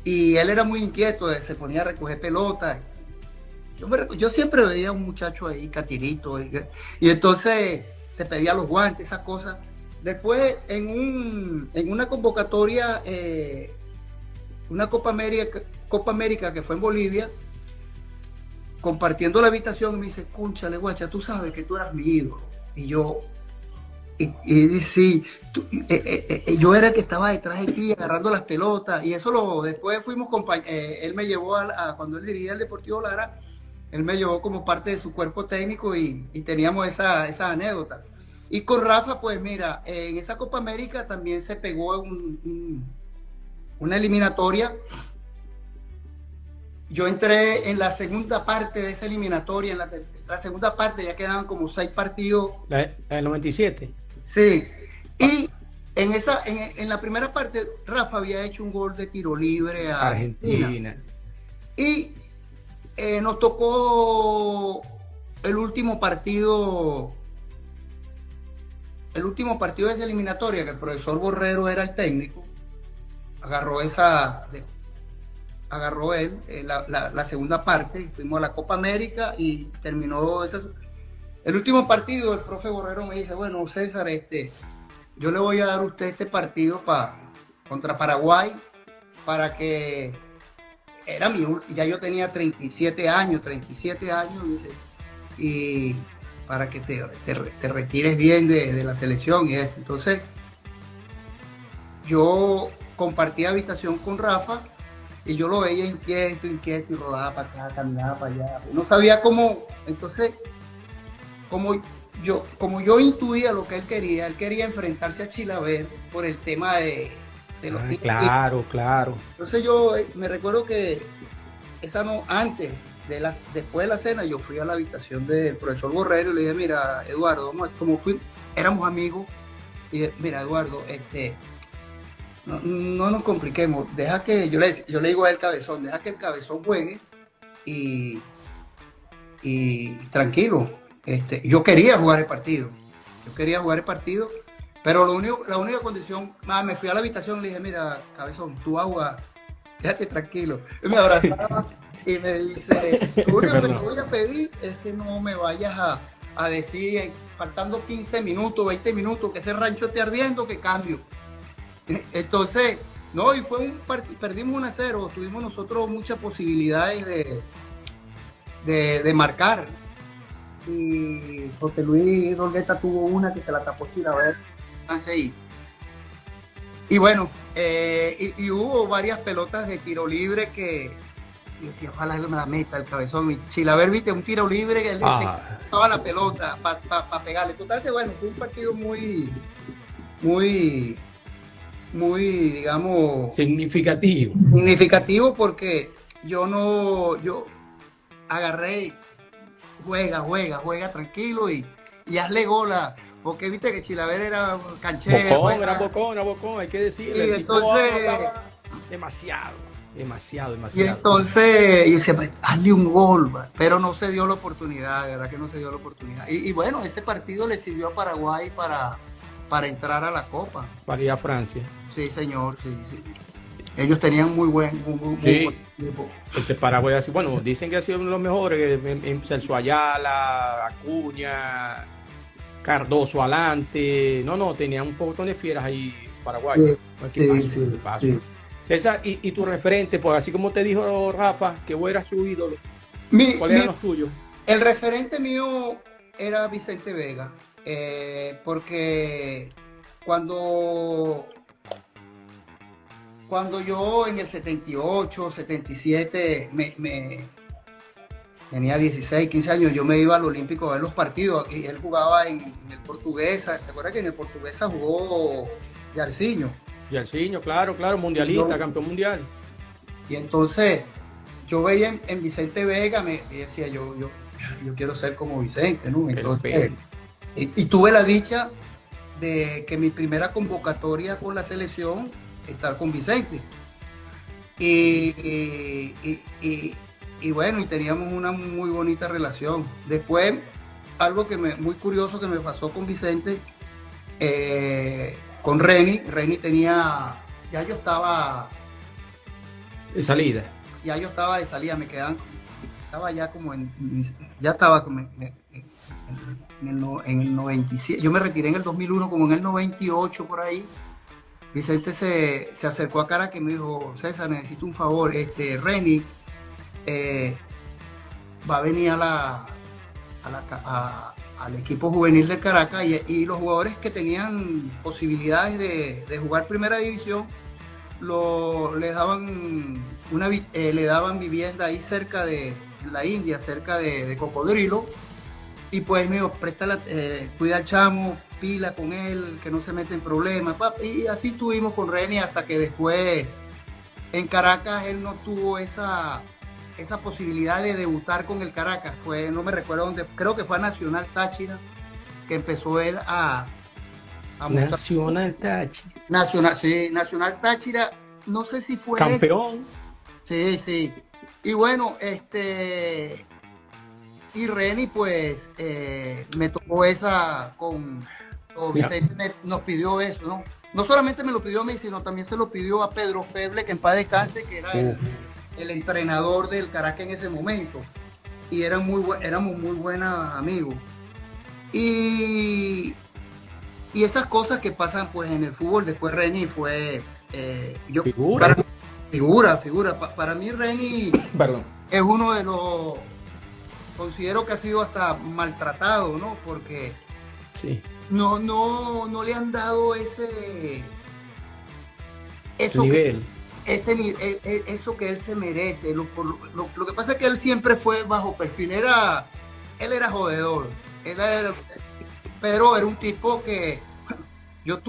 y él era muy inquieto, se ponía a recoger pelotas. Yo siempre veía a un muchacho ahí, catirito, y entonces te pedía los guantes, esas cosas. Después, en una convocatoria, una Copa América que fue en Bolivia, compartiendo la habitación, me dice, cúnchale, guacha, tú sabes que tú eras mi ídolo. Y yo, sí, yo era el que estaba detrás de ti, agarrando las pelotas, y eso después fuimos él me llevó cuando él dirigía el Deportivo Lara, él me llevó como parte de su cuerpo técnico y teníamos esa anécdota. Y con Rafa, pues mira, en esa Copa América también se pegó una eliminatoria. Yo entré en la segunda parte de esa eliminatoria, en la segunda parte ya quedaban como 6 partidos. ¿El 97? Sí, y en la primera parte Rafa había hecho un gol de tiro libre a Argentina. Y nos tocó el último partido de esa eliminatoria, que el profesor Borrero era el técnico. Agarró él la segunda parte, fuimos a la Copa América y terminó el último partido. El profe Borrero me dice, bueno, César, yo le voy a dar a usted este partido contra Paraguay, para que ya yo tenía 37 años, dice, y para que te retires bien de la selección y esto. Entonces, yo compartí habitación con Rafa y yo lo veía inquieto y rodaba para acá, caminaba para allá. No sabía cómo. Entonces, como yo intuía lo que él quería enfrentarse a Chilaver por el tema de los tiros. Claro. Entonces yo me recuerdo que después de la cena, yo fui a la habitación del profesor Borrero y le dije, mira, Eduardo, éramos amigos, y dije, mira, Eduardo, no nos compliquemos, deja que, yo le digo a él, Cabezón, deja que el Cabezón juegue y tranquilo. Yo quería jugar el partido, pero la única condición, me fui a la habitación y le dije, mira, Cabezón, tú agua, déjate tranquilo. Y me abrazaba y me dice, lo único que te voy a pedir es que no me vayas a decir, faltando 15 minutos, 20 minutos, que ese rancho esté ardiendo, que cambio. Entonces, no, y fue un partido, perdimos 1-0, tuvimos nosotros muchas posibilidades de marcar. Y José Luis Rolgueta tuvo una que se la tapó sin haber ahí. Y bueno, y hubo varias pelotas de tiro libre que decía, ojalá me la meta el Cabezón. Y Chilaver, viste, un tiro libre que él estaba la pelota para pegarle. Total que bueno, fue un partido muy, digamos, significativo, porque yo agarré, juega tranquilo y hazle gola, porque viste que Chilaver era canchero, bocón, hay que decirle. Y entonces demasiado. Y entonces yo decía, hazle un gol, pero no se dio la oportunidad, de verdad que no se dio la oportunidad. Y bueno, ese partido le sirvió a Paraguay para entrar a la Copa. Para ir a Francia. Sí, señor, sí. Ellos tenían muy buen equipo. Ese Paraguay, así, bueno, dicen que ha sido uno de los mejores, en Celso Ayala, Acuña, Cardoso Alante, tenía un montón de fieras ahí Paraguay. Sí. César, y tu referente, pues así como te dijo Rafa, que vos eras su ídolo, ¿cuáles eran los tuyos? El referente mío era Vicente Vega, porque cuando yo en el 78, 77 tenía 16, 15 años, yo me iba al Olímpico a ver los partidos y él jugaba en el Portuguesa. ¿Te acuerdas que en el Portuguesa jugó Yarciño, claro, mundialista, campeón mundial? Y entonces yo veía en Vicente Vega, me decía yo quiero ser como Vicente, ¿no? Entonces, y tuve la dicha de que mi primera convocatoria con la selección, estar con Vicente. Y bueno, y teníamos una muy bonita relación. Después, algo muy curioso que me pasó con Vicente, con Reni tenía, ya yo estaba de salida. Ya yo estaba de salida, estaba ya como ya estaba como en el 97, yo me retiré en el 2001, como en el 98 por ahí. Vicente se acercó a Caracas y me dijo: César, necesito un favor, Reni va a venir al equipo juvenil de Caracas, y los jugadores que tenían posibilidades de jugar primera división le daban vivienda ahí cerca de la India, cerca de Cocodrilo. Y pues me dijo: cuida al chamo, pila con él, que no se mete en problemas. Y así estuvimos con Reni hasta que después en Caracas él no tuvo esa posibilidad de debutar con el Caracas. No me recuerdo dónde, creo que fue a Nacional Táchira, que empezó él a Nacional Táchira. Nacional Táchira, no sé si fue campeón. Sí. Y bueno, y Reni, pues, me tocó esa Vicente nos pidió eso, ¿no? No solamente me lo pidió a mí, sino también se lo pidió a Pedro Feble, que en paz descanse, que era el entrenador del Caracas en ese momento. Y éramos muy buenos amigos. Y esas cosas que pasan, pues, en el fútbol. Después Reni fue... figura. Para mí Reni es uno de los... Considero que ha sido hasta maltratado, ¿no? Porque sí, no le han dado ese nivel. Eso que él se merece. Lo que pasa es que él siempre fue bajo perfil. Él era jodedor. Pero era un tipo que yo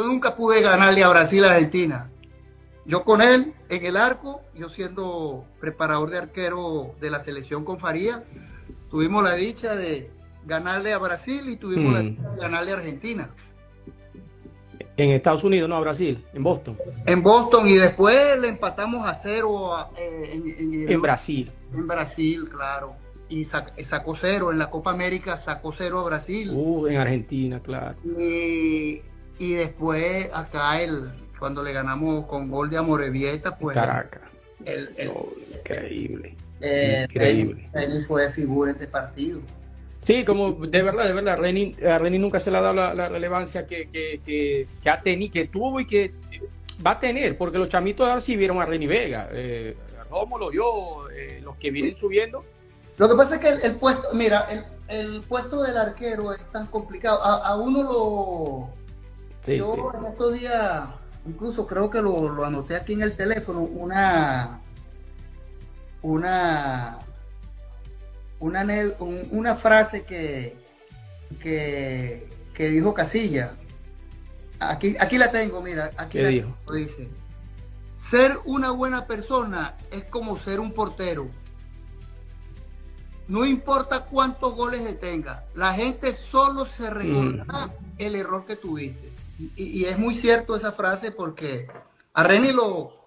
nunca pude ganarle a Brasil a Argentina. Yo con él en el arco, yo siendo preparador de arquero de la selección con Faría, tuvimos la dicha de ganarle a Brasil y tuvimos la dicha de ganarle a Argentina. En Estados Unidos, no, a Brasil, en Boston. En Boston, y después le empatamos a 0 en Brasil. En Brasil, claro. Y sacó 0 en la Copa América, sacó 0 a Brasil. En Argentina, claro. Y después acá cuando le ganamos con gol de Amorebieta, pues... Caracas. Increíble. Increíble. Reni fue figura ese partido. Sí, como de verdad, a Reni nunca se le ha dado la relevancia que ha tenido, que tuvo y que va a tener, porque los chamitos ahora sí vieron a Reni Vega, Rómulo, los que vienen subiendo. Lo que pasa es que el puesto, mira, el puesto del arquero es tan complicado. A uno lo... Yo en estos días, incluso creo que lo anoté aquí en el teléfono, una frase que dijo Casilla. Aquí la tengo, mira. ¿Qué dijo? Dice: ser una buena persona es como ser un portero. No importa cuántos goles tenga, la gente solo se recordará el error que tuviste. Y es muy cierto esa frase, porque a Reni lo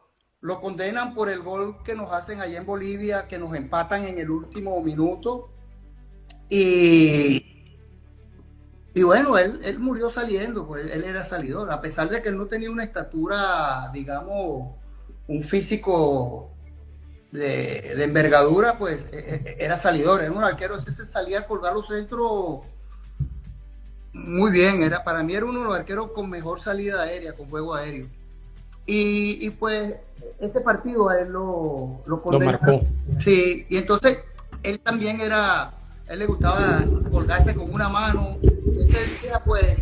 condenan por el gol que nos hacen allá en Bolivia, que nos empatan en el último minuto. Y bueno, él murió saliendo, pues él era salidor, a pesar de que él no tenía una estatura, digamos, un físico de envergadura, pues era salidor, era un arquero, ese salía a colgar los centros muy bien. Para mí era uno de los arqueros con mejor salida aérea, con juego aéreo. Y pues ese partido a él lo marcó. Sí, y entonces él también él le gustaba colgarse con una mano. Ese día, pues,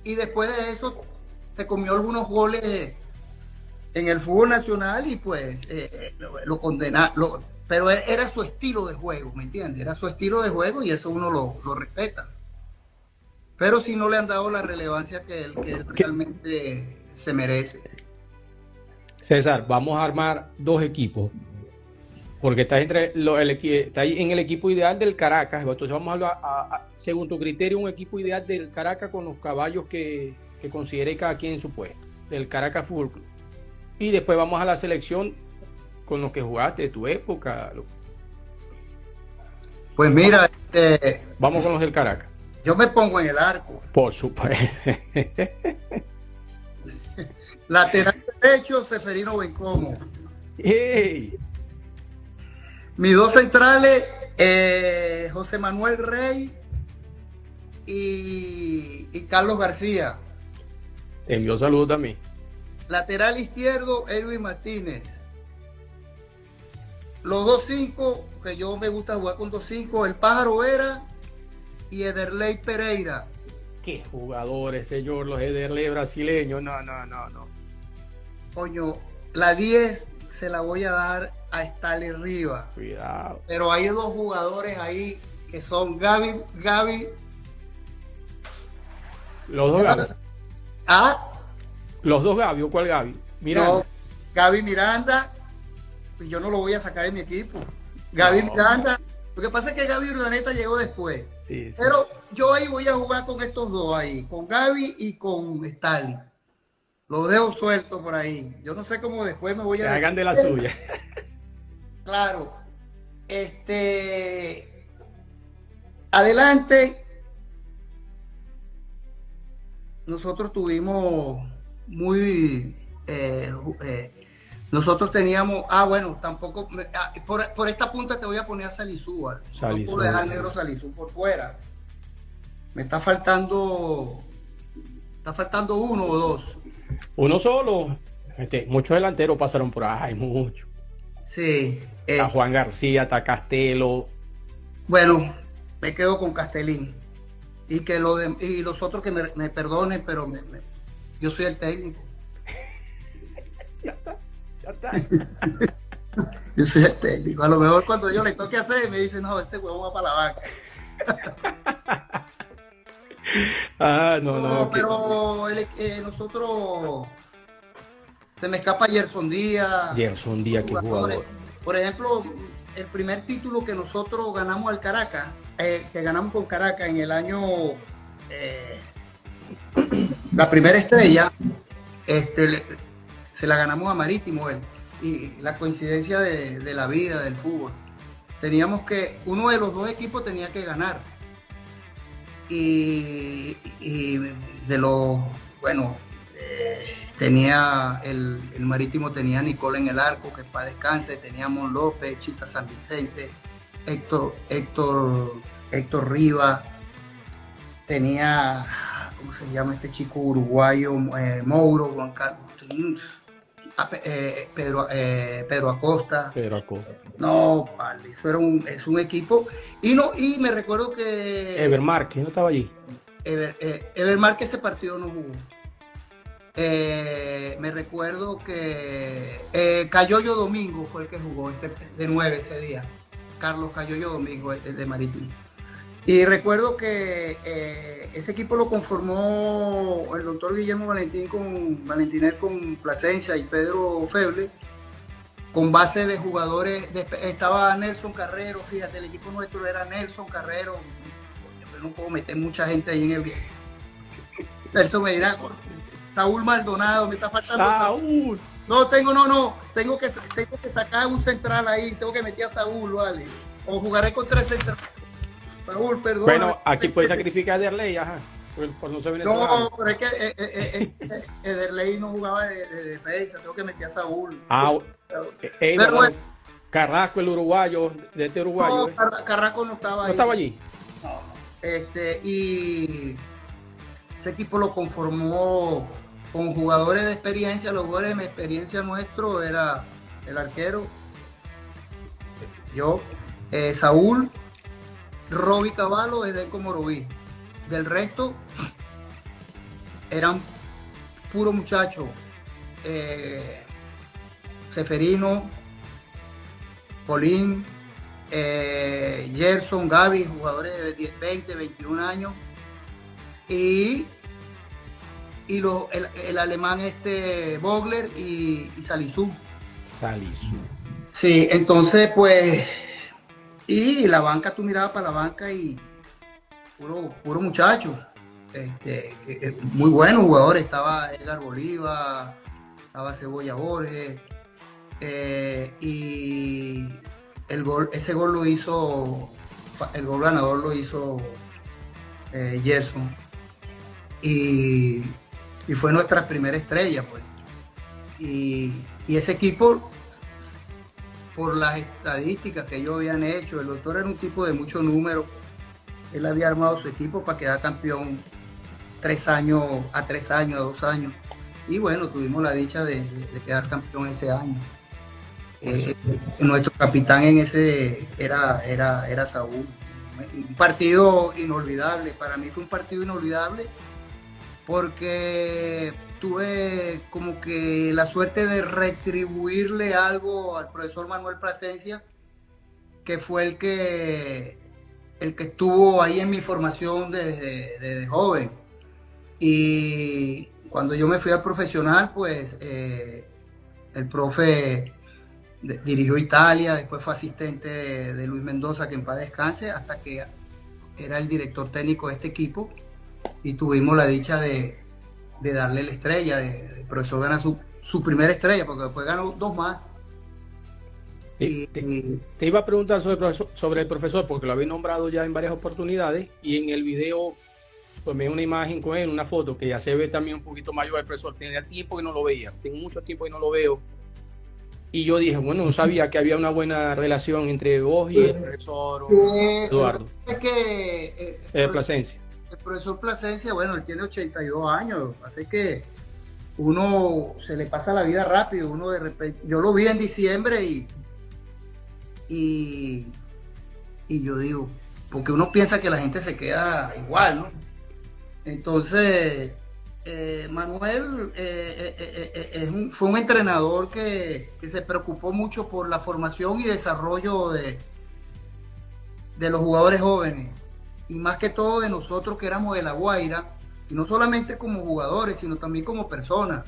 y después de eso se comió algunos goles en el fútbol nacional y pues lo condenaron. Pero era su estilo de juego, ¿me entiendes? Era su estilo de juego y eso uno lo respeta. Pero sí no le han dado la relevancia que él realmente se merece. César, vamos a armar dos equipos. Porque está ahí en el equipo ideal del Caracas. Entonces vamos a hablar, según tu criterio, un equipo ideal del Caracas con los caballos que considere cada quien en su puesto, del Caracas Fútbol Club. Y después vamos a la selección con los que jugaste de tu época. Pues mira, vamos con los del Caracas. Yo me pongo en el arco. Por supuesto. Lateral derecho, Seferino Bencomo. ¡Hey! Mis dos centrales, José Manuel Rey y Carlos García. Te envío saludos también. Lateral izquierdo, Elvin Martínez. Los 2-5, que yo me gusta jugar con 2-5, el Pájaro Vera y Ederley Pereira. Qué jugadores, señor, los Ederley brasileños. No. Coño, la 10 se la voy a dar a Stanley Rivas. Cuidado. Pero hay dos jugadores ahí que son Gaby. Los dos Gaby. ¿Ah? Los dos Gaby, ¿o cuál Gaby? Miranda. No, Gaby Miranda, y yo no lo voy a sacar de mi equipo. Gaby Miranda, lo que pasa es que Gaby Urdaneta llegó después. Sí. Pero yo ahí voy a jugar con estos dos ahí, con Gaby y con Stanley. Los dejo sueltos por ahí. Yo no sé cómo después me voy a... Que hagan de la suya. Claro. Adelante. Nosotros tuvimos nosotros teníamos, bueno, tampoco, por esta punta te voy a poner a Salizúa. No puedo dejar al negro Salizú por fuera. Me está faltando uno o dos. Uno solo. Muchos delanteros pasaron por ahí, muchos. Sí. Está Juan García, está Castelo. Bueno, me quedo con Castelín. Y los otros que me perdonen, pero yo soy el técnico. Ya está. Yo soy el técnico. A lo mejor cuando yo le toque hacer, me dicen, no, ese huevo va para la banca. No. Pero nosotros... Se me escapa Gerson Díaz. Gerson Díaz, qué jugador. Por ejemplo, el primer título que nosotros ganamos al Caracas, que ganamos con Caracas en el año... la primera estrella, se la ganamos a Marítimo, y la coincidencia de la vida, del fútbol. Teníamos que, uno de los dos equipos tenía que ganar. Y de los, bueno, tenía el Marítimo, tenía a Nicole en el arco, que para descanse, teníamos López, Chita San Vicente, Héctor Rivas, tenía, ¿cómo se llama este chico uruguayo? Mouro, Juan Carlos, Pedro Acosta. No, vale, eso es un equipo. Y me recuerdo que Ever Márquez no estaba allí. Ever Márquez ese partido no jugó. Me recuerdo que Cayoyo Domingo fue el que jugó de 9 ese día. Carlos Cayoyo Domingo, de Marítimo. Y recuerdo que ese equipo lo conformó el doctor Guillermo Valentinel con Plasencia y Pedro Feble, con base de jugadores. Estaba Nelson Carrero, fíjate, el equipo nuestro era Nelson Carrero. Yo no puedo meter mucha gente ahí en el... Nelson me dirá, Saúl Maldonado, me está faltando. Saúl. Tengo que sacar un central ahí, tengo que meter a Saúl, ¿vale? O jugaré con 3 centrales. Saúl, perdón. Bueno, aquí puede sacrificar a Ederley, ajá. Por no ser venezolano. No, pero es que Ederley no jugaba de defensa, tengo que meter a Saúl. Pero bueno. Carrasco, el uruguayo, de este uruguayo. No, Carrasco no estaba ahí. ¿No estaba allí? No. Y ese equipo lo conformó con jugadores de experiencia. Los jugadores de experiencia nuestro era el arquero, yo, Saúl, Roby Cavallo, Edenco Moroví. Del resto eran puros muchachos. Seferino, Polín, Gerson, Gaby, jugadores de 10, 20, 21 años. Y y el alemán Vogler y Salisu. Salisu. Sí, entonces pues, y la banca, tú mirabas para la banca y puro muchacho, muy buenos jugadores, estaba Edgar Bolívar, estaba Cebolla Borges, y ese gol lo hizo, el gol ganador lo hizo Gerson, y fue nuestra primera estrella, pues. Y ese equipo, por las estadísticas que ellos habían hecho, el doctor era un tipo de mucho número, él había armado su equipo para quedar campeón 3 años, a 2 años, y bueno, tuvimos la dicha de quedar campeón ese año. Nuestro capitán en ese era Saúl. Un partido inolvidable, para mí fue un partido inolvidable porque tuve como que la suerte de retribuirle algo al profesor Manuel Plasencia, que fue el que estuvo ahí en mi formación desde joven. Y cuando yo me fui al profesional, pues el profe dirigió Italia, después fue asistente de Luis Mendoza, que en paz descanse, hasta que era el director técnico de este equipo, y tuvimos la dicha de darle la estrella, el profesor gana su primera estrella, porque después ganó 2 más. Te iba a preguntar sobre el profesor, porque lo había nombrado ya en varias oportunidades, y en el video pues me dio una imagen con él, una foto, que ya se ve también un poquito mayor el profesor. Tenía tiempo que no lo veía, tengo mucho tiempo que no lo veo. Y yo dije, bueno, no sabía que había una buena relación entre vos y el profesor Eduardo. Es que Plasencia. El profesor Plasencia, bueno, él tiene 82 años, así que uno se le pasa la vida rápido, uno de repente, yo lo vi en diciembre y yo digo, porque uno piensa que la gente se queda igual, ¿no? Entonces, Manuel fue un entrenador que se preocupó mucho por la formación y desarrollo de los jugadores jóvenes, y más que todo de nosotros que éramos de La Guaira, y no solamente como jugadores, sino también como personas.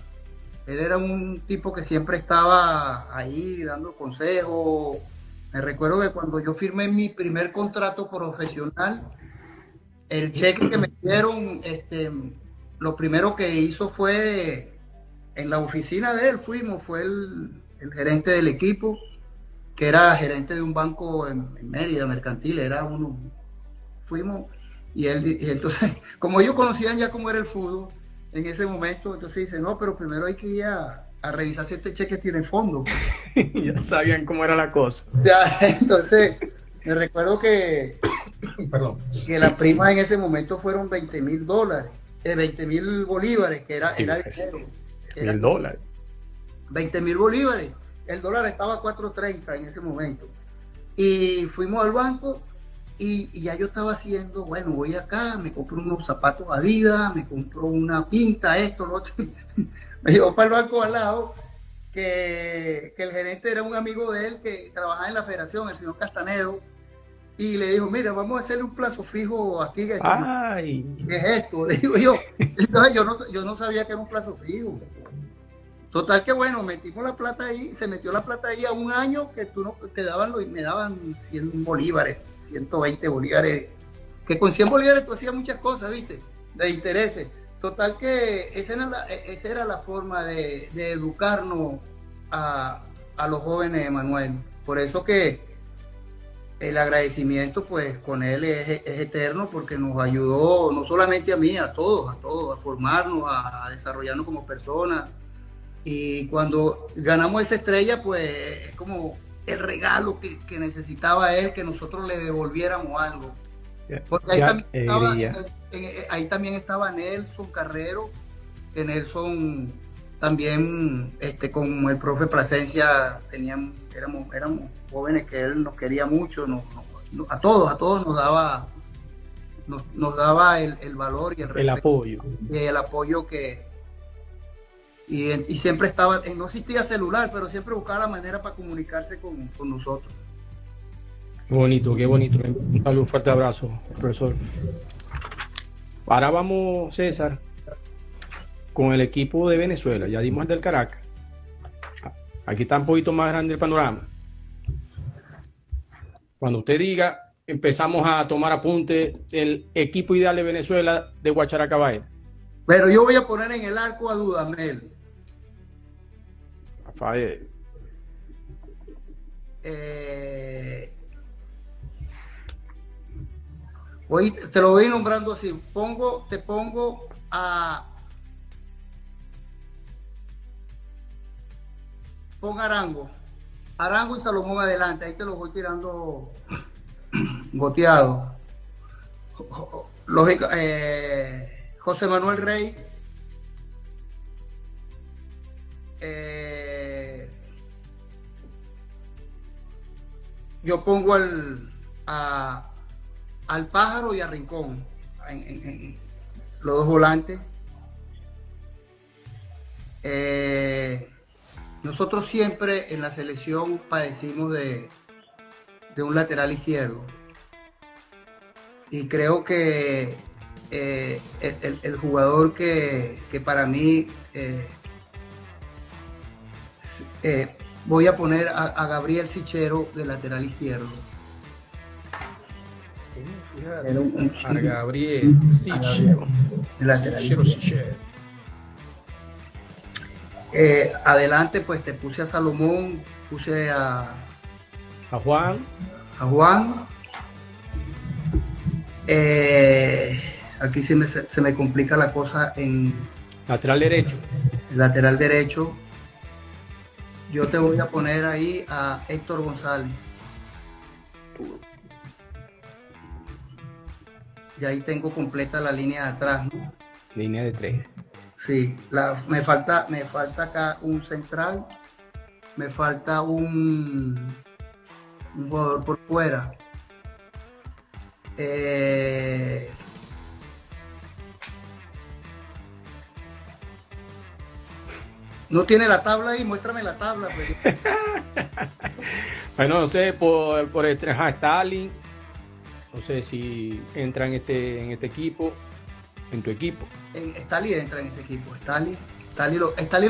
Él era un tipo que siempre estaba ahí dando consejos. Me recuerdo que cuando yo firmé mi primer contrato profesional, el cheque que me dieron, lo primero que hizo fue, en la oficina de él fue el gerente del equipo, que era gerente de un banco en Mérida, mercantil, fuimos, y entonces, como ellos conocían ya cómo era el fútbol en ese momento, entonces dice, no, pero primero hay que ir a revisar si este cheque tiene fondo. Ya sabían cómo era la cosa. Ya, entonces, me recuerdo que la prima en ese momento fueron $20,000, 20,000 bolívares, que era dinero. $1,000. 20,000 bolívares. El dólar estaba a 4.30 en ese momento. Y fuimos al banco y ya yo estaba haciendo, bueno, voy acá, me compro unos zapatos Adidas, me compro una pinta, esto, lo otro. Me llevó para el banco al lado, que el gerente era un amigo de él que trabajaba en la federación, el señor Castanedo, y le dijo, mira, vamos a hacerle un plazo fijo aquí. Ay. ¿Qué es esto? Le digo yo. Entonces yo no sabía que era un plazo fijo. Total que bueno, metimos la plata ahí, se metió la plata ahí a un año que me daban 100 bolívares, 120 bolívares, que con 100 bolívares tú hacías muchas cosas, ¿viste? De intereses. Total que esa era la forma de educarnos a los jóvenes de Manuel. Por eso que el agradecimiento pues con él es eterno, porque nos ayudó no solamente a mí, a todos, a formarnos, a desarrollarnos como personas. Y cuando ganamos esa estrella, pues es como el regalo que necesitaba él, que nosotros le devolviéramos algo. Porque ahí también estaba Nelson Carrero, que Nelson también con el profe Plasencia éramos jóvenes que él nos quería mucho, a todos nos daba el valor y el apoyo. Y el apoyo y siempre estaba, no existía celular, pero siempre buscaba la manera para comunicarse con nosotros. Qué bonito. Un fuerte abrazo, profesor. Ahora vamos, César, con el equipo de Venezuela. Ya dimos el del Caracas. Aquí está un poquito más grande el panorama. Cuando usted diga, empezamos a tomar apunte el equipo ideal de Venezuela de Guacharaca Baena. Pero yo voy a poner en el arco a Dudamel. Rafael. Hoy te lo voy nombrando así. Te pongo a... Pon Arango. Arango y Salomón adelante. Ahí te los voy tirando goteado. Lógico, José Manuel Rey. Yo pongo al Pájaro y a Rincón en los dos volantes. Nosotros siempre en la selección padecimos de un lateral izquierdo y creo que el jugador que para mí voy a poner a Gabriel Sichero de lateral izquierdo. A Gabriel Sichero. Adelante pues te puse a Salomón, puse a Juan. Aquí se me complica la cosa en lateral derecho. Lateral derecho. Yo te voy a poner ahí a Héctor González. Y ahí tengo completa la línea de atrás, ¿no? Línea de 3. Sí, me falta acá un central, me falta un jugador por fuera. No tiene la tabla ahí, muéstrame la tabla. Pues. Bueno, no sé, por Stalin, no sé si entra en este equipo, en tu equipo. Stalin entra en ese equipo. Stalin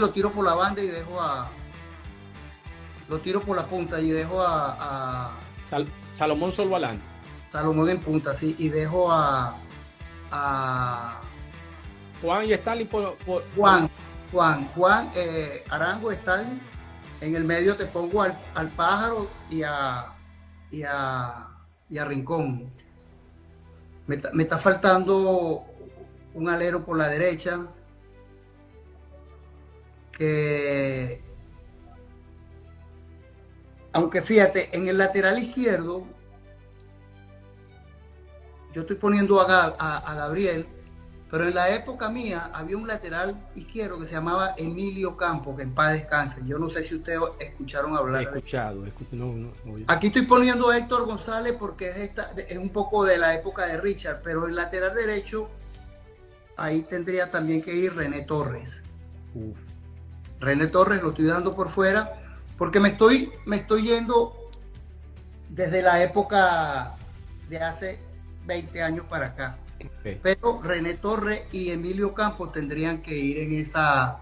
lo tiro por la banda y lo tiro por la punta y dejo a Salomón solo adelante. Salomón en punta, sí, y dejo a Juan y Stalin por Juan, Arango, Stalin. En el medio te pongo al Pájaro y a Rincón. Me está faltando un alero por la derecha que, aunque fíjate, en el lateral izquierdo yo estoy poniendo a Gabriel, pero en la época mía había un lateral izquierdo que se llamaba Emilio Campo, que en paz descanse. Yo no sé si ustedes escucharon hablar. He escuchado. No. Aquí estoy poniendo a Héctor González porque es un poco de la época de Richard, pero el lateral derecho ahí tendría también que ir René Torres. René Torres lo estoy dando por fuera porque me estoy yendo desde la época de hace 20 años para acá. Okay. Pero René Torres y Emilio Campos tendrían que ir en esa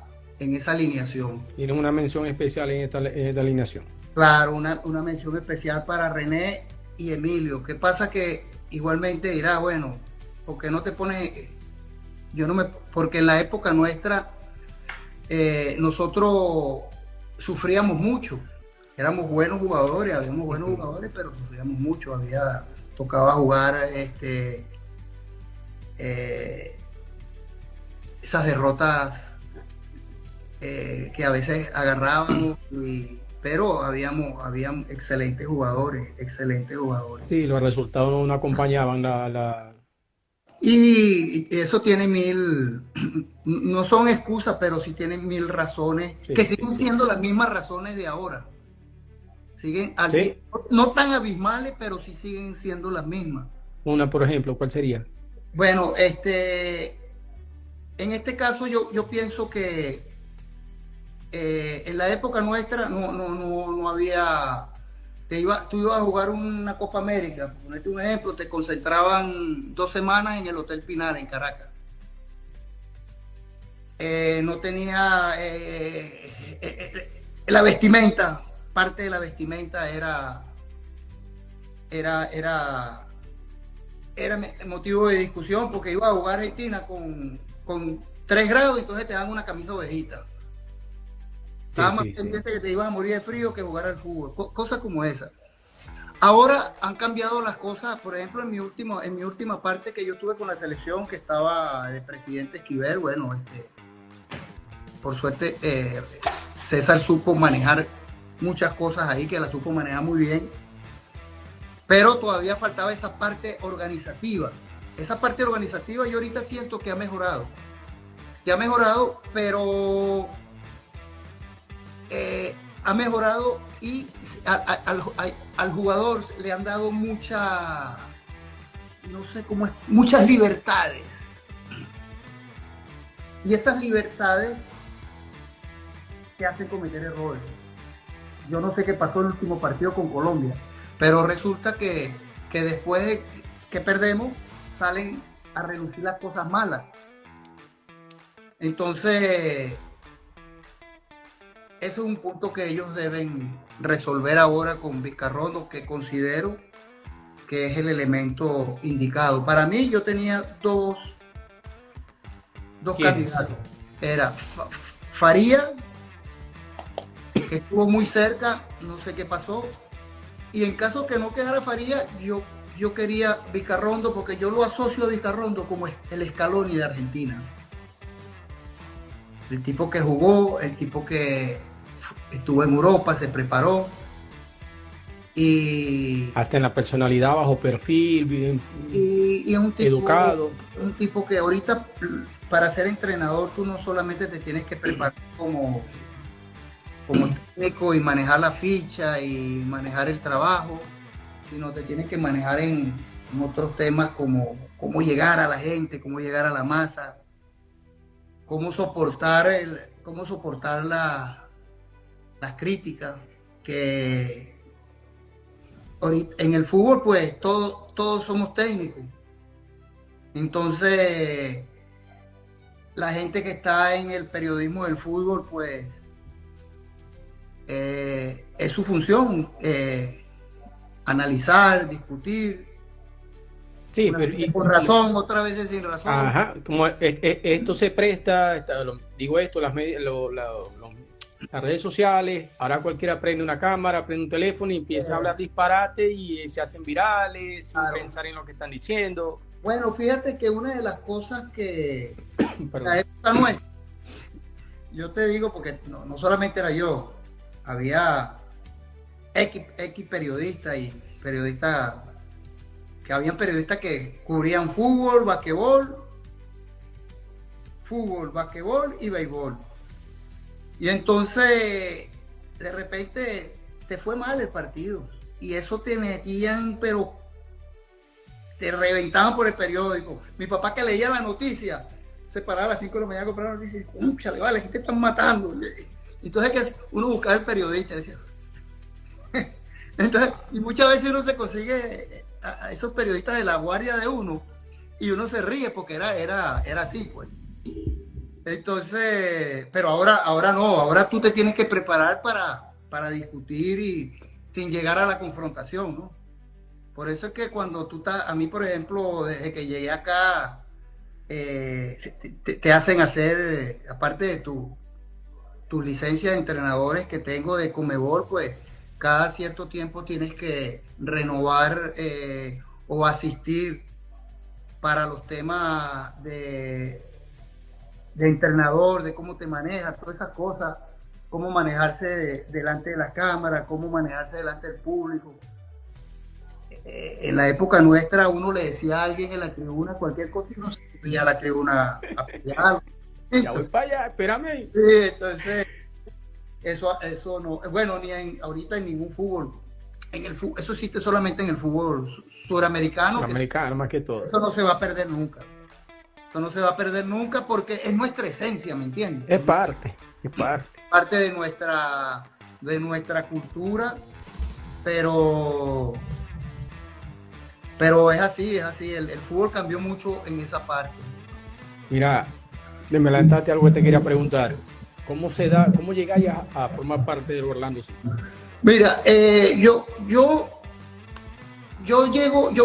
alineación. Tienen una mención especial en esta alineación. Claro, una mención especial para René y Emilio. ¿Qué pasa? Que igualmente dirá, bueno, ¿por qué no te pones? Porque en la época nuestra nosotros sufríamos mucho. Éramos buenos jugadores, pero sufríamos mucho. Tocaba jugar esas derrotas que a veces agarrábamos, pero habían excelentes jugadores. Sí, los resultados no acompañaban Y eso tiene no son excusas, pero sí tienen 1000 razones, que siguen siendo las mismas razones de ahora. Siguen, no tan abismales, pero sí siguen siendo las mismas. Una, por ejemplo, ¿cuál sería? Bueno, en este caso yo pienso que en la época nuestra no había... Tú ibas a jugar una Copa América, por ponerte un ejemplo, te concentraban 2 semanas en el Hotel Pinar, en Caracas. no tenía la vestimenta, parte de la vestimenta era motivo de discusión, porque iba a jugar Argentina con 3 grados, entonces te dan una camisa ovejita. Estaba más pendiente que te ibas a morir de frío que jugar al fútbol, cosas como esa. Ahora han cambiado las cosas. Por ejemplo, en mi última parte que yo tuve con la selección, que estaba de presidente Esquivel, bueno, por suerte César supo manejar muchas cosas ahí, que la supo manejar muy bien, pero todavía faltaba esa parte organizativa. Esa parte organizativa yo ahorita siento que ha mejorado, pero ha mejorado, y al jugador le han dado muchas libertades, y esas libertades te hacen cometer errores. Yo no sé qué pasó en el último partido con Colombia, pero resulta que después de que perdemos salen a relucir las cosas malas. Entonces eso es un punto que ellos deben resolver ahora con Vizcarrondo, que considero que es el elemento indicado. Para mí, yo tenía dos candidatos. Era Faría, que estuvo muy cerca, no sé qué pasó. Y en caso que no quedara Faría, yo quería Vizcarrondo, porque yo lo asocio a Vizcarrondo como el Scaloni de Argentina. El tipo que jugó, el tipo que estuvo en Europa, se preparó, y hasta en la personalidad, bajo perfil, bien y es un tipo educado. Un tipo que ahorita, para ser entrenador, tú no solamente te tienes que preparar como técnico y manejar la ficha y manejar el trabajo, sino te tienes que manejar en otros temas, como cómo llegar a la gente, cómo llegar a la masa, cómo soportar las críticas, que ahorita, en el fútbol, pues todos somos técnicos. Entonces la gente que está en el periodismo del fútbol, pues es su función, analizar, discutir. Sí, pero con razón, otras veces sin razón. Ajá, como esto se presta, digo esto, las redes sociales, ahora cualquiera prende una cámara, prende un teléfono y empieza a hablar disparate, y se hacen virales, sin pensar en lo que están diciendo. Bueno, fíjate que una de las cosas que la época no es, yo te digo, porque no solamente era yo, había X periodistas y periodistas, que habían periodistas que cubrían fútbol, basquetbol y béisbol. Y entonces, de repente, te fue mal el partido. Y eso te metían, pero te reventaban por el periódico. Mi papá, que leía la noticia, se paraba a las 5 de la mañana a comprar la noticia y decía, ¡úchale, vale, aquí te están matando! Entonces, uno buscaba el periodista, decía. Entonces, y muchas veces uno se consigue a esos periodistas de la guardia de uno, y uno se ríe porque era así, pues. Entonces, pero ahora no, ahora tú te tienes que preparar para discutir, y sin llegar a la confrontación, ¿no? Por eso es que cuando tú estás, a mí, por ejemplo, desde que llegué acá, te hacen hacer, aparte de tu licencia de entrenadores que tengo de Conmebol, pues cada cierto tiempo tienes que renovar o asistir para los temas de entrenador, de cómo te manejas, todas esas cosas, cómo manejarse delante de la cámara, cómo manejarse delante del público. En la época nuestra, uno le decía a alguien en la tribuna cualquier cosa y uno se subía a la tribuna a pelear. Ya voy para allá, espérame ahí. Sí, entonces eso no, bueno, ahorita en ningún fútbol. Eso existe solamente en el fútbol suramericano. Suramericano, más que todo. Eso no se va a perder nunca. Eso no se va a perder nunca, porque es nuestra esencia, ¿me entiendes? Es parte. Parte de nuestra cultura, pero es así, el fútbol cambió mucho en esa parte. Mira, Me adelantaste algo que te quería preguntar. ¿Cómo se da, cómo llegáis a formar parte del Orlando City? Mira, yo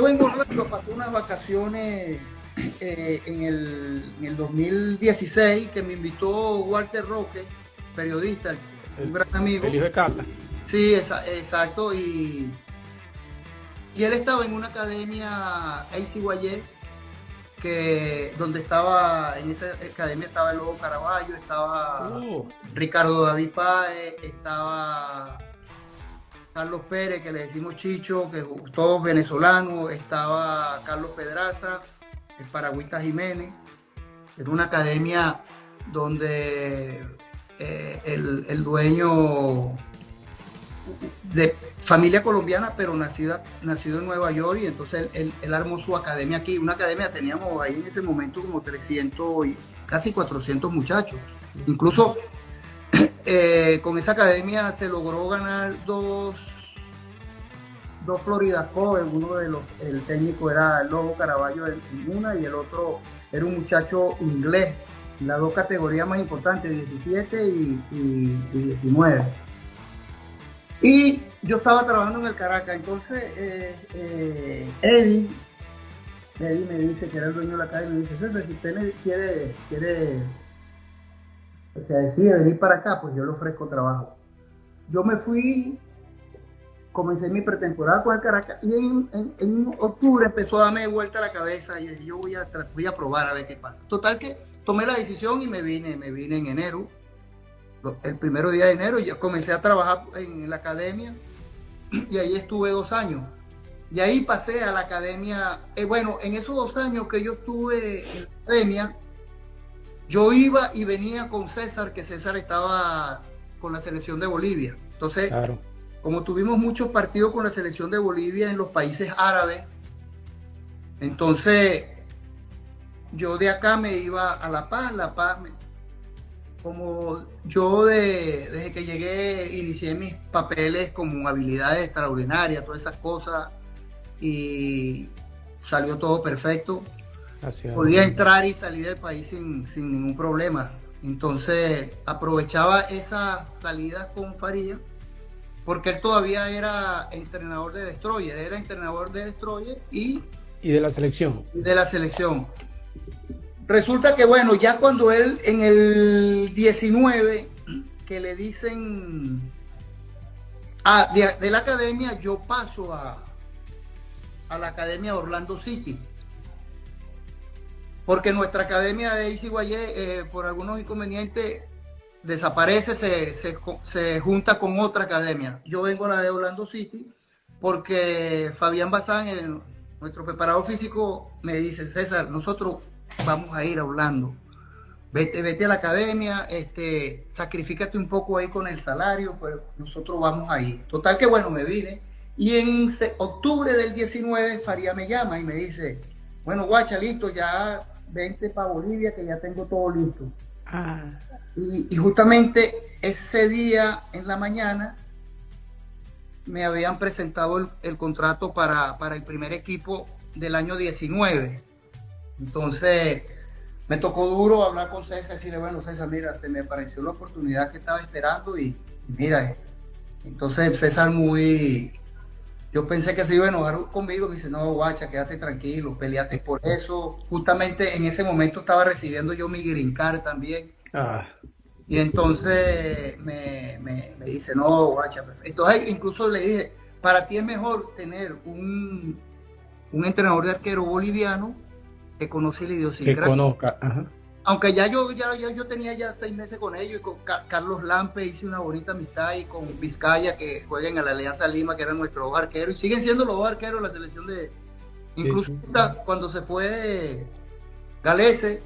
vengo a Orlando, pasé unas vacaciones en el 2016 que me invitó Walter Roque, periodista, un gran amigo. El hijo de Cata. Sí, exacto. Y él estaba en una academia ACYE, donde estaba, en esa academia estaba el Lobo Caraballo, estaba Ricardo David Páez, estaba Carlos Pérez, que le decimos Chicho, que todos venezolanos, estaba Carlos Pedraza, el Paragüita Jiménez. Era una academia donde el dueño de familia colombiana, pero nacido en Nueva York, y entonces él armó su academia aquí. Una academia, teníamos ahí en ese momento como 300 y casi 400 muchachos. Incluso con esa academia se logró ganar dos Florida Cup. El técnico era el Lobo Caraballo en una, y el otro era un muchacho inglés. Las dos categorías más importantes, 17 y 19. Y yo estaba trabajando en el Caracas. Entonces Eddie me dice, que era el dueño de la calle, me dice: César, si usted quiere, o sea, decide venir para acá, pues yo le ofrezco trabajo. Yo me fui, comencé mi pretemporada con el Caracas, y en octubre empezó a darme vuelta la cabeza, y yo voy a probar a ver qué pasa. Total que tomé la decisión y me vine en enero. El primero día de enero ya comencé a trabajar en la academia, y ahí estuve 2 años. Y ahí pasé a la academia. Bueno, en esos 2 años que yo estuve en la academia, yo iba y venía con César, que César estaba con la selección de Bolivia. Entonces, claro, como tuvimos muchos partidos con la selección de Bolivia en los países árabes, entonces yo de acá me iba a La Paz. Como yo desde que llegué inicié mis papeles como habilidades extraordinarias, todas esas cosas, y salió todo perfecto. Gracias. Podía entrar y salir del país sin ningún problema. Entonces aprovechaba esas salidas con Faría, porque él todavía era entrenador de Destroyer, y de la selección. Resulta que, bueno, ya cuando él en el 19, que le dicen de la academia, yo paso a la academia Orlando City, porque nuestra academia de ACYE por algunos inconvenientes desaparece, se junta con otra academia. Yo vengo a la de Orlando City porque Fabián Bazán, nuestro preparador físico, me dice: César, nosotros vamos a ir a Orlando, vete a la academia, sacrifícate un poco ahí con el salario, pero nosotros vamos a ir. Total que, bueno, me vine, y en octubre del 19 Faría me llama y me dice: bueno, guacha, listo, ya vente para Bolivia, que ya tengo todo listo. Y justamente ese día en la mañana me habían presentado el contrato para el primer equipo del año 19. Entonces me tocó duro hablar con César y decirle: bueno, César, mira, se me apareció la oportunidad que estaba esperando, y mira, entonces César yo pensé que se iba a enojar conmigo. Me dice: no, guacha, quédate tranquilo, peleate por eso. Justamente en ese momento estaba recibiendo yo mi green card también. Y entonces me dice: no, guacha. Entonces incluso le dije: para ti es mejor tener un entrenador de arquero boliviano que conoce la idiosincrasia. Que conozca, ajá. Aunque ya yo tenía ya 6 meses con ellos, y con Carlos Lampe hice una bonita amistad, y con Vizcaya, que juegan en la Alianza Lima, que eran nuestros 2 arqueros, y siguen siendo los 2 arqueros de la selección de... Incluso cuando se fue Galese,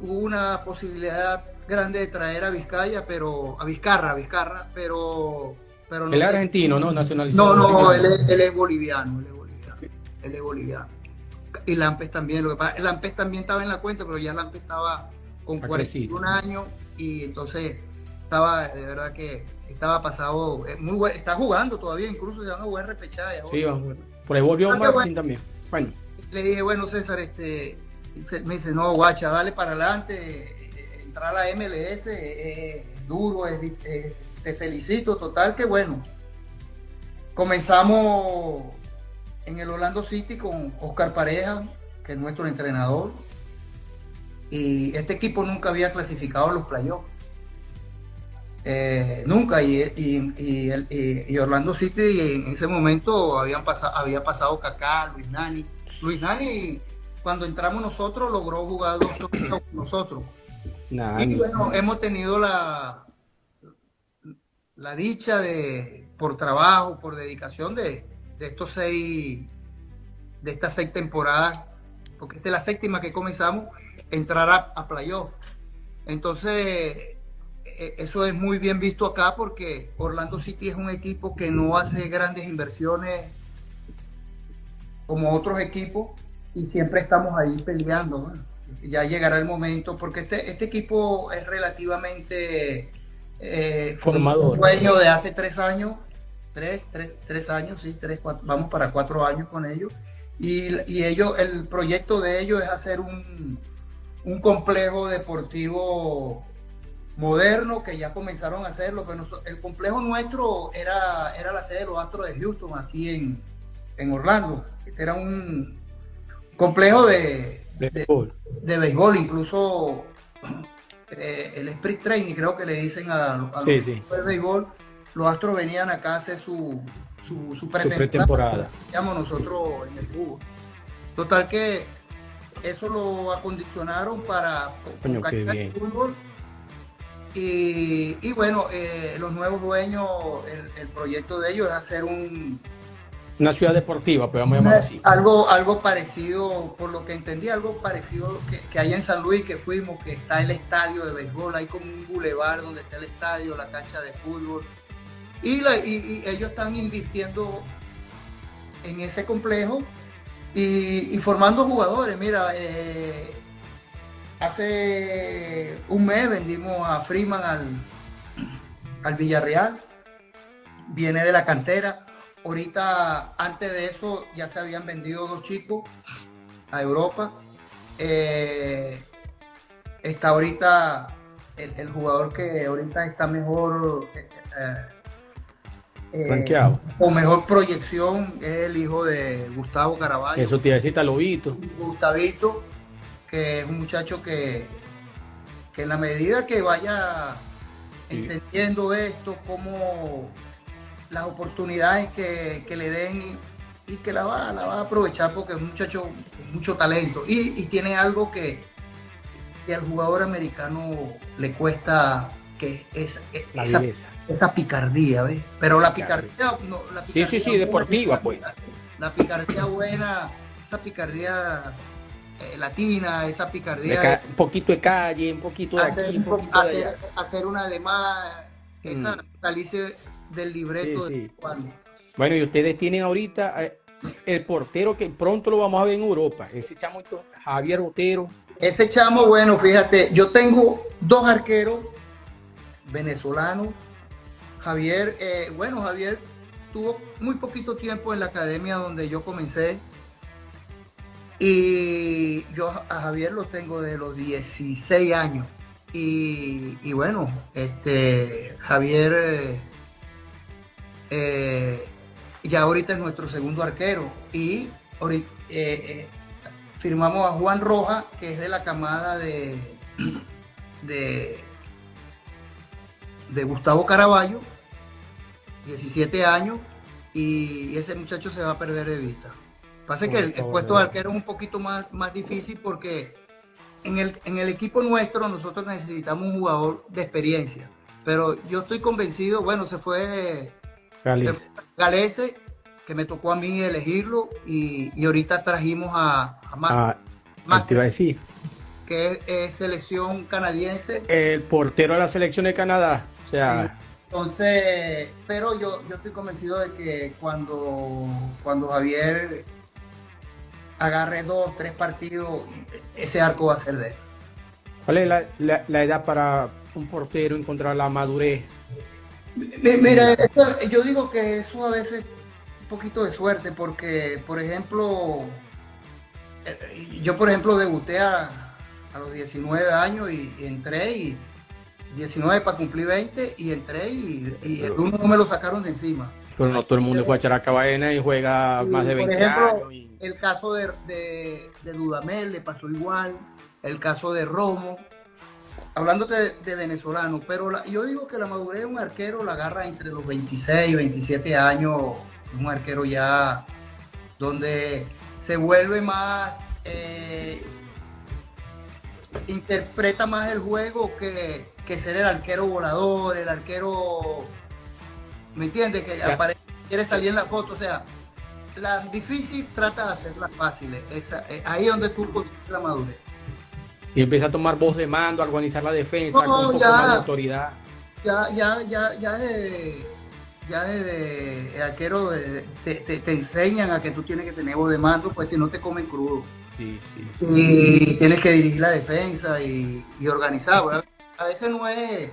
hubo una posibilidad grande de traer a Vizcaya, pero a Vizcarra, pero no. Él es argentino, ¿no? Nacionalizado. No, él es boliviano. Y Lampes también. Lo que pasa, Lampes también estaba en la cuenta, pero ya Lampes estaba con 41 años, y entonces estaba, de verdad que estaba pasado, muy bueno, está jugando todavía, incluso se van a jugar repechadas. Sí, vamos a ver. Por ahí volvió Martín también. Bueno. Le dije: bueno, César, Me dice, no, guacha, dale para adelante, entrar a la MLS es duro, te felicito, total, que bueno. Comenzamos en el Orlando City con Oscar Pareja, que es nuestro entrenador, y este equipo nunca había clasificado a los playoffs. Nunca, y Orlando City en ese momento había pasado Kaká, Luis Nani. Luis Nani, cuando entramos nosotros, logró jugar 2 torneos con nosotros. Y bueno, hemos tenido la dicha por trabajo, por dedicación de estas 6 temporadas, porque esta es la 7ª que comenzamos, entrar a playoff. Entonces, eso es muy bien visto acá, porque Orlando City es un equipo que no hace grandes inversiones como otros equipos, y siempre estamos ahí peleando, ¿no? Ya llegará el momento, porque este equipo es relativamente formador. Dueño de hace 3 años, 3 años, sí, 4, vamos para 4 años con ellos, y ellos, el proyecto de ellos es hacer un complejo deportivo moderno, que ya comenzaron a hacerlo, pero el complejo nuestro era la sede de los Astros de Houston, aquí en Orlando. Este era un complejo de béisbol, incluso el sprint training, creo que le dicen a los de béisbol. Los Astros venían acá a hacer su pretemporada, digamos nosotros en el fútbol. Total que eso lo acondicionaron para el fútbol. Y bueno, los nuevos dueños, el proyecto de ellos es hacer una ciudad deportiva, pues vamos a llamarlo así. Algo parecido, por lo que entendí, algo parecido que hay en San Luis, que fuimos, que está el estadio de béisbol, hay como un bulevar donde está el estadio, la cancha de fútbol, y ellos están invirtiendo en ese complejo y formando jugadores. Mira, hace un mes vendimos a Freeman al Villarreal, viene de la cantera. Ahorita, antes de eso, ya se habían vendido 2 chicos a Europa. Está ahorita el jugador que ahorita está mejor rankeado, con mejor proyección, es el hijo de Gustavo Caraballo. Eso te iba a decir, Lobito. Gustavito, que es un muchacho que en la medida que vaya entendiendo esto, como las oportunidades que le den, y que la va a aprovechar, porque es un muchacho con mucho talento y tiene algo que al jugador americano le cuesta, que es esa picardía, ¿ves? Pero la picardía, no, la picardía sí, deportiva, pues. La picardía buena, esa picardía latina, esa picardía un poquito de calle, un poquito de aquí, un poquito de allá. Hacer una de más, esa salirse del libreto. Sí. Bueno, y ustedes tienen ahorita el portero que pronto lo vamos a ver en Europa, ese chamo Javier Otero. Ese chamo, bueno, fíjate, yo tengo 2 arqueros venezolanos. Javier, Javier tuvo muy poquito tiempo en la academia donde yo comencé, y yo a Javier lo tengo de los 16 años, y bueno, Javier ya ahorita es nuestro segundo arquero, y ahorita, firmamos a Juan Rojas, que es de la camada de Gustavo Caraballo, 17 años, y ese muchacho se va a perder de vista. Pasa que el puesto de arquero es un poquito más difícil, porque en el equipo nuestro nosotros necesitamos un jugador de experiencia, pero yo estoy convencido. Bueno, se fue Galese, que me tocó a mí elegirlo, y ahorita trajimos a Mac, te iba a decir, que es selección canadiense, el portero de la selección de Canadá, o sea. Sí. Entonces, pero yo estoy convencido de que cuando Javier agarre 2, 3 partidos, ese arco va a ser de él. ¿Cuál es la edad para un portero encontrar la madurez? Mira, yo digo que eso a veces un poquito de suerte, porque, por ejemplo, yo por ejemplo debuté a los 19 años y entré, y 19 para cumplir 20, y entré y uno no me lo sacaron de encima. Pero no todo el mundo juega Characa Baena y juega más de 20 por ejemplo, años. Y... el caso de Dudamel le pasó igual, el caso de Romo, hablándote de venezolano, pero yo digo que la madurez de un arquero la agarra entre los 26 y 27 años, un arquero ya donde se vuelve más, interpreta más el juego que ser el arquero volador, el arquero, ¿me entiendes? Que aparece, quiere salir en la foto, o sea, la difícil trata de hacerlas fáciles, ahí es donde tú consigues la madurez. Y empieza a tomar voz de mando, a organizar la defensa con un poco más de autoridad. Ya desde el arquero te enseñan a que tú tienes que tener voz de mando, pues si no te comen crudo. Sí. Y tienes que dirigir la defensa y organizar. ¿Verdad? A veces no es...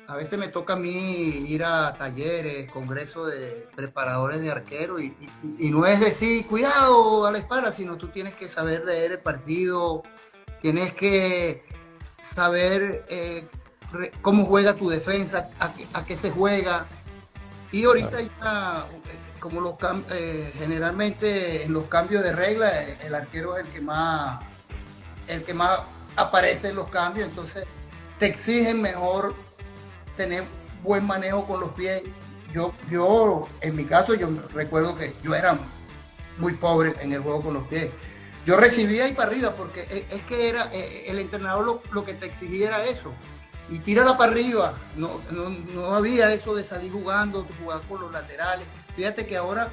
A veces me toca a mí ir a talleres, congresos de preparadores de arqueros y no es decir, cuidado a la espalda, sino tú tienes que saber leer el partido, tienes que saber cómo juega tu defensa, a qué se juega. Y ahorita ya, como generalmente en los cambios de regla, el arquero es el que más aparece en los cambios, entonces te exigen mejor tener buen manejo con los pies. Yo en mi caso, yo recuerdo que yo era muy pobre en el juego con los pies. Yo recibía y para arriba, porque es que era el entrenador lo que te exigía era eso. Y tírala para arriba. No había eso de salir jugando, jugar con los laterales. Fíjate que ahora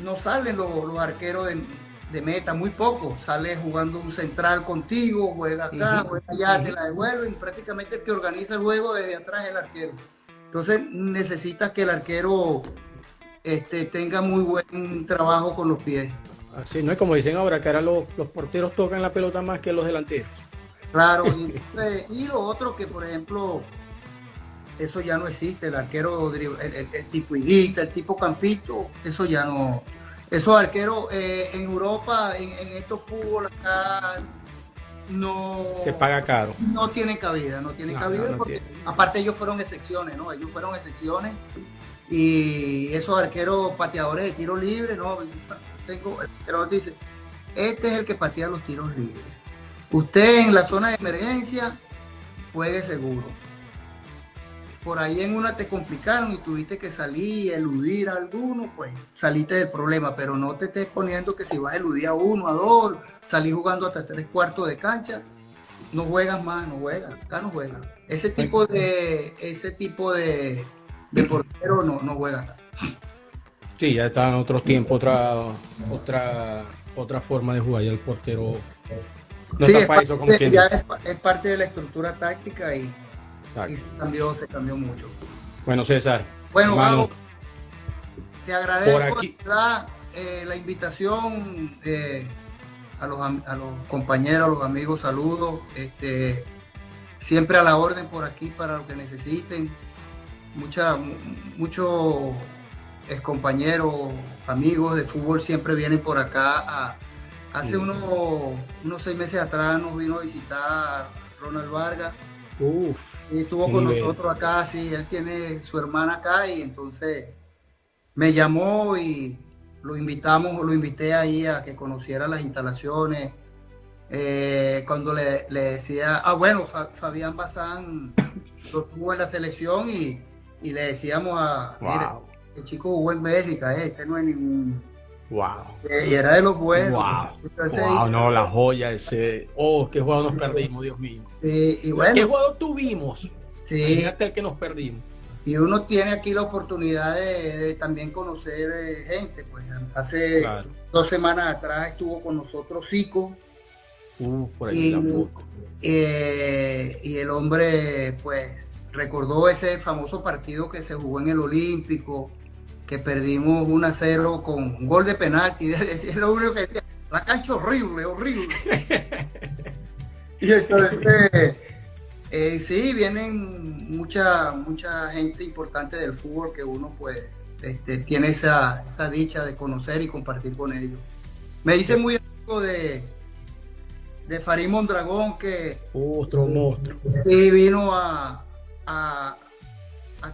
no salen los arqueros de meta, muy poco. Sale jugando un central contigo, juega acá, juega allá, te la devuelven. Prácticamente el que organiza el juego desde atrás es el arquero. Entonces necesitas que el arquero tenga muy buen trabajo con los pies. Así, ¿no? Y como dicen ahora, que ahora los porteros tocan la pelota más que los delanteros. Claro, y lo otro que, por ejemplo, eso ya no existe, el arquero, el tipo Higuita, el tipo Campito, eso ya no. Esos arqueros en Europa, en estos fútbol acá, no... Se paga caro. No tienen cabida, porque aparte ellos fueron excepciones, ¿no? Ellos fueron excepciones y esos arqueros pateadores de tiro libre, ¿no? El entrenador dice, este es el que patea los tiros libres. Usted en la zona de emergencia juegue seguro. Por ahí en una te complicaron y tuviste que salir, eludir a alguno, pues saliste del problema, pero no te estés poniendo que si vas a eludir a uno, a dos, salir jugando hasta 3/4 de cancha, no juegas más, no juegas, acá no juegas. Ese tipo de portero no juega acá. Sí, ya está en otros tiempos, otra forma de jugar, ya el portero no sí, está para eso, como quien dice. Es parte de la estructura táctica y se cambió mucho. Bueno, César. Bueno, Gabo, te agradezco por aquí la invitación a los compañeros, a los amigos, saludos. Siempre a la orden por aquí para lo que necesiten. Muchos compañeros, amigos de fútbol siempre vienen por acá. Hace unos 6 meses atrás nos vino a visitar Ronald Vargas. Y estuvo con nosotros acá, sí, él tiene su hermana acá y entonces me llamó y lo invité ahí a que conociera las instalaciones. Cuando le decía, Fabián Bazán lo tuvo en la selección y le decíamos mire, el chico jugó en Bélgica, no es ningún... Wow. Y era de los buenos. Wow. Entonces, no, la joya ese. Qué jugador nos perdimos, Dios mío. Y bueno, ¿qué jugador tuvimos? Sí. Imagínate el que nos perdimos. Y uno tiene aquí la oportunidad de también conocer gente. Pues hace 2 semanas atrás estuvo con nosotros Zico. Por ahí y el hombre, pues, recordó ese famoso partido que se jugó en el Olímpico, que perdimos 1-0 con un gol de penalti. Es lo único que decía, la cancha horrible. Y entonces, sí, vienen mucha gente importante del fútbol que uno pues tiene esa dicha de conocer y compartir con ellos. Me hice muy amigo amigo de Farid Mondragón, que Otro monstruo. sí vino a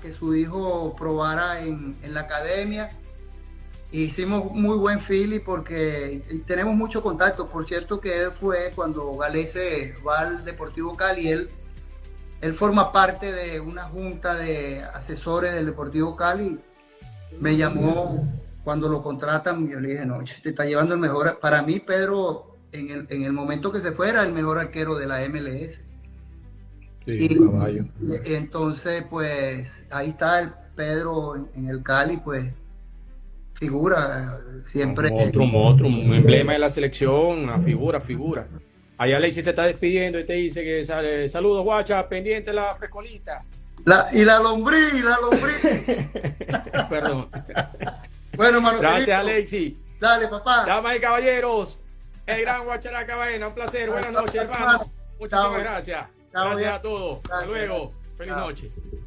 que su hijo probara en la academia. Hicimos muy buen feeling porque tenemos mucho contacto. Por cierto que él fue cuando Galese va al Deportivo Cali, él forma parte de una junta de asesores del Deportivo Cali. Me llamó cuando lo contratan, yo le dije, no, te está llevando el mejor. Para mí, Pedro, en el momento que se fuera, el mejor arquero de la MLS. Sí, Y caballo. entonces, pues, ahí está el Pedro en el Cali, pues, figura, siempre. Otro monstruo, un emblema de la selección, una figura. Ahí Alexis se está despidiendo y te dice que sale, saludos, guacha, pendiente la frescolita. Y la lombriz. Perdón. Bueno, hermano. Gracias, querido. Alexis. Dale, papá. Damas y caballeros, el gran Guacharaca Baena, un placer. Buenas noches, hermano. Muchísimas gracias. Gracias a todos. Hasta luego. Feliz noche.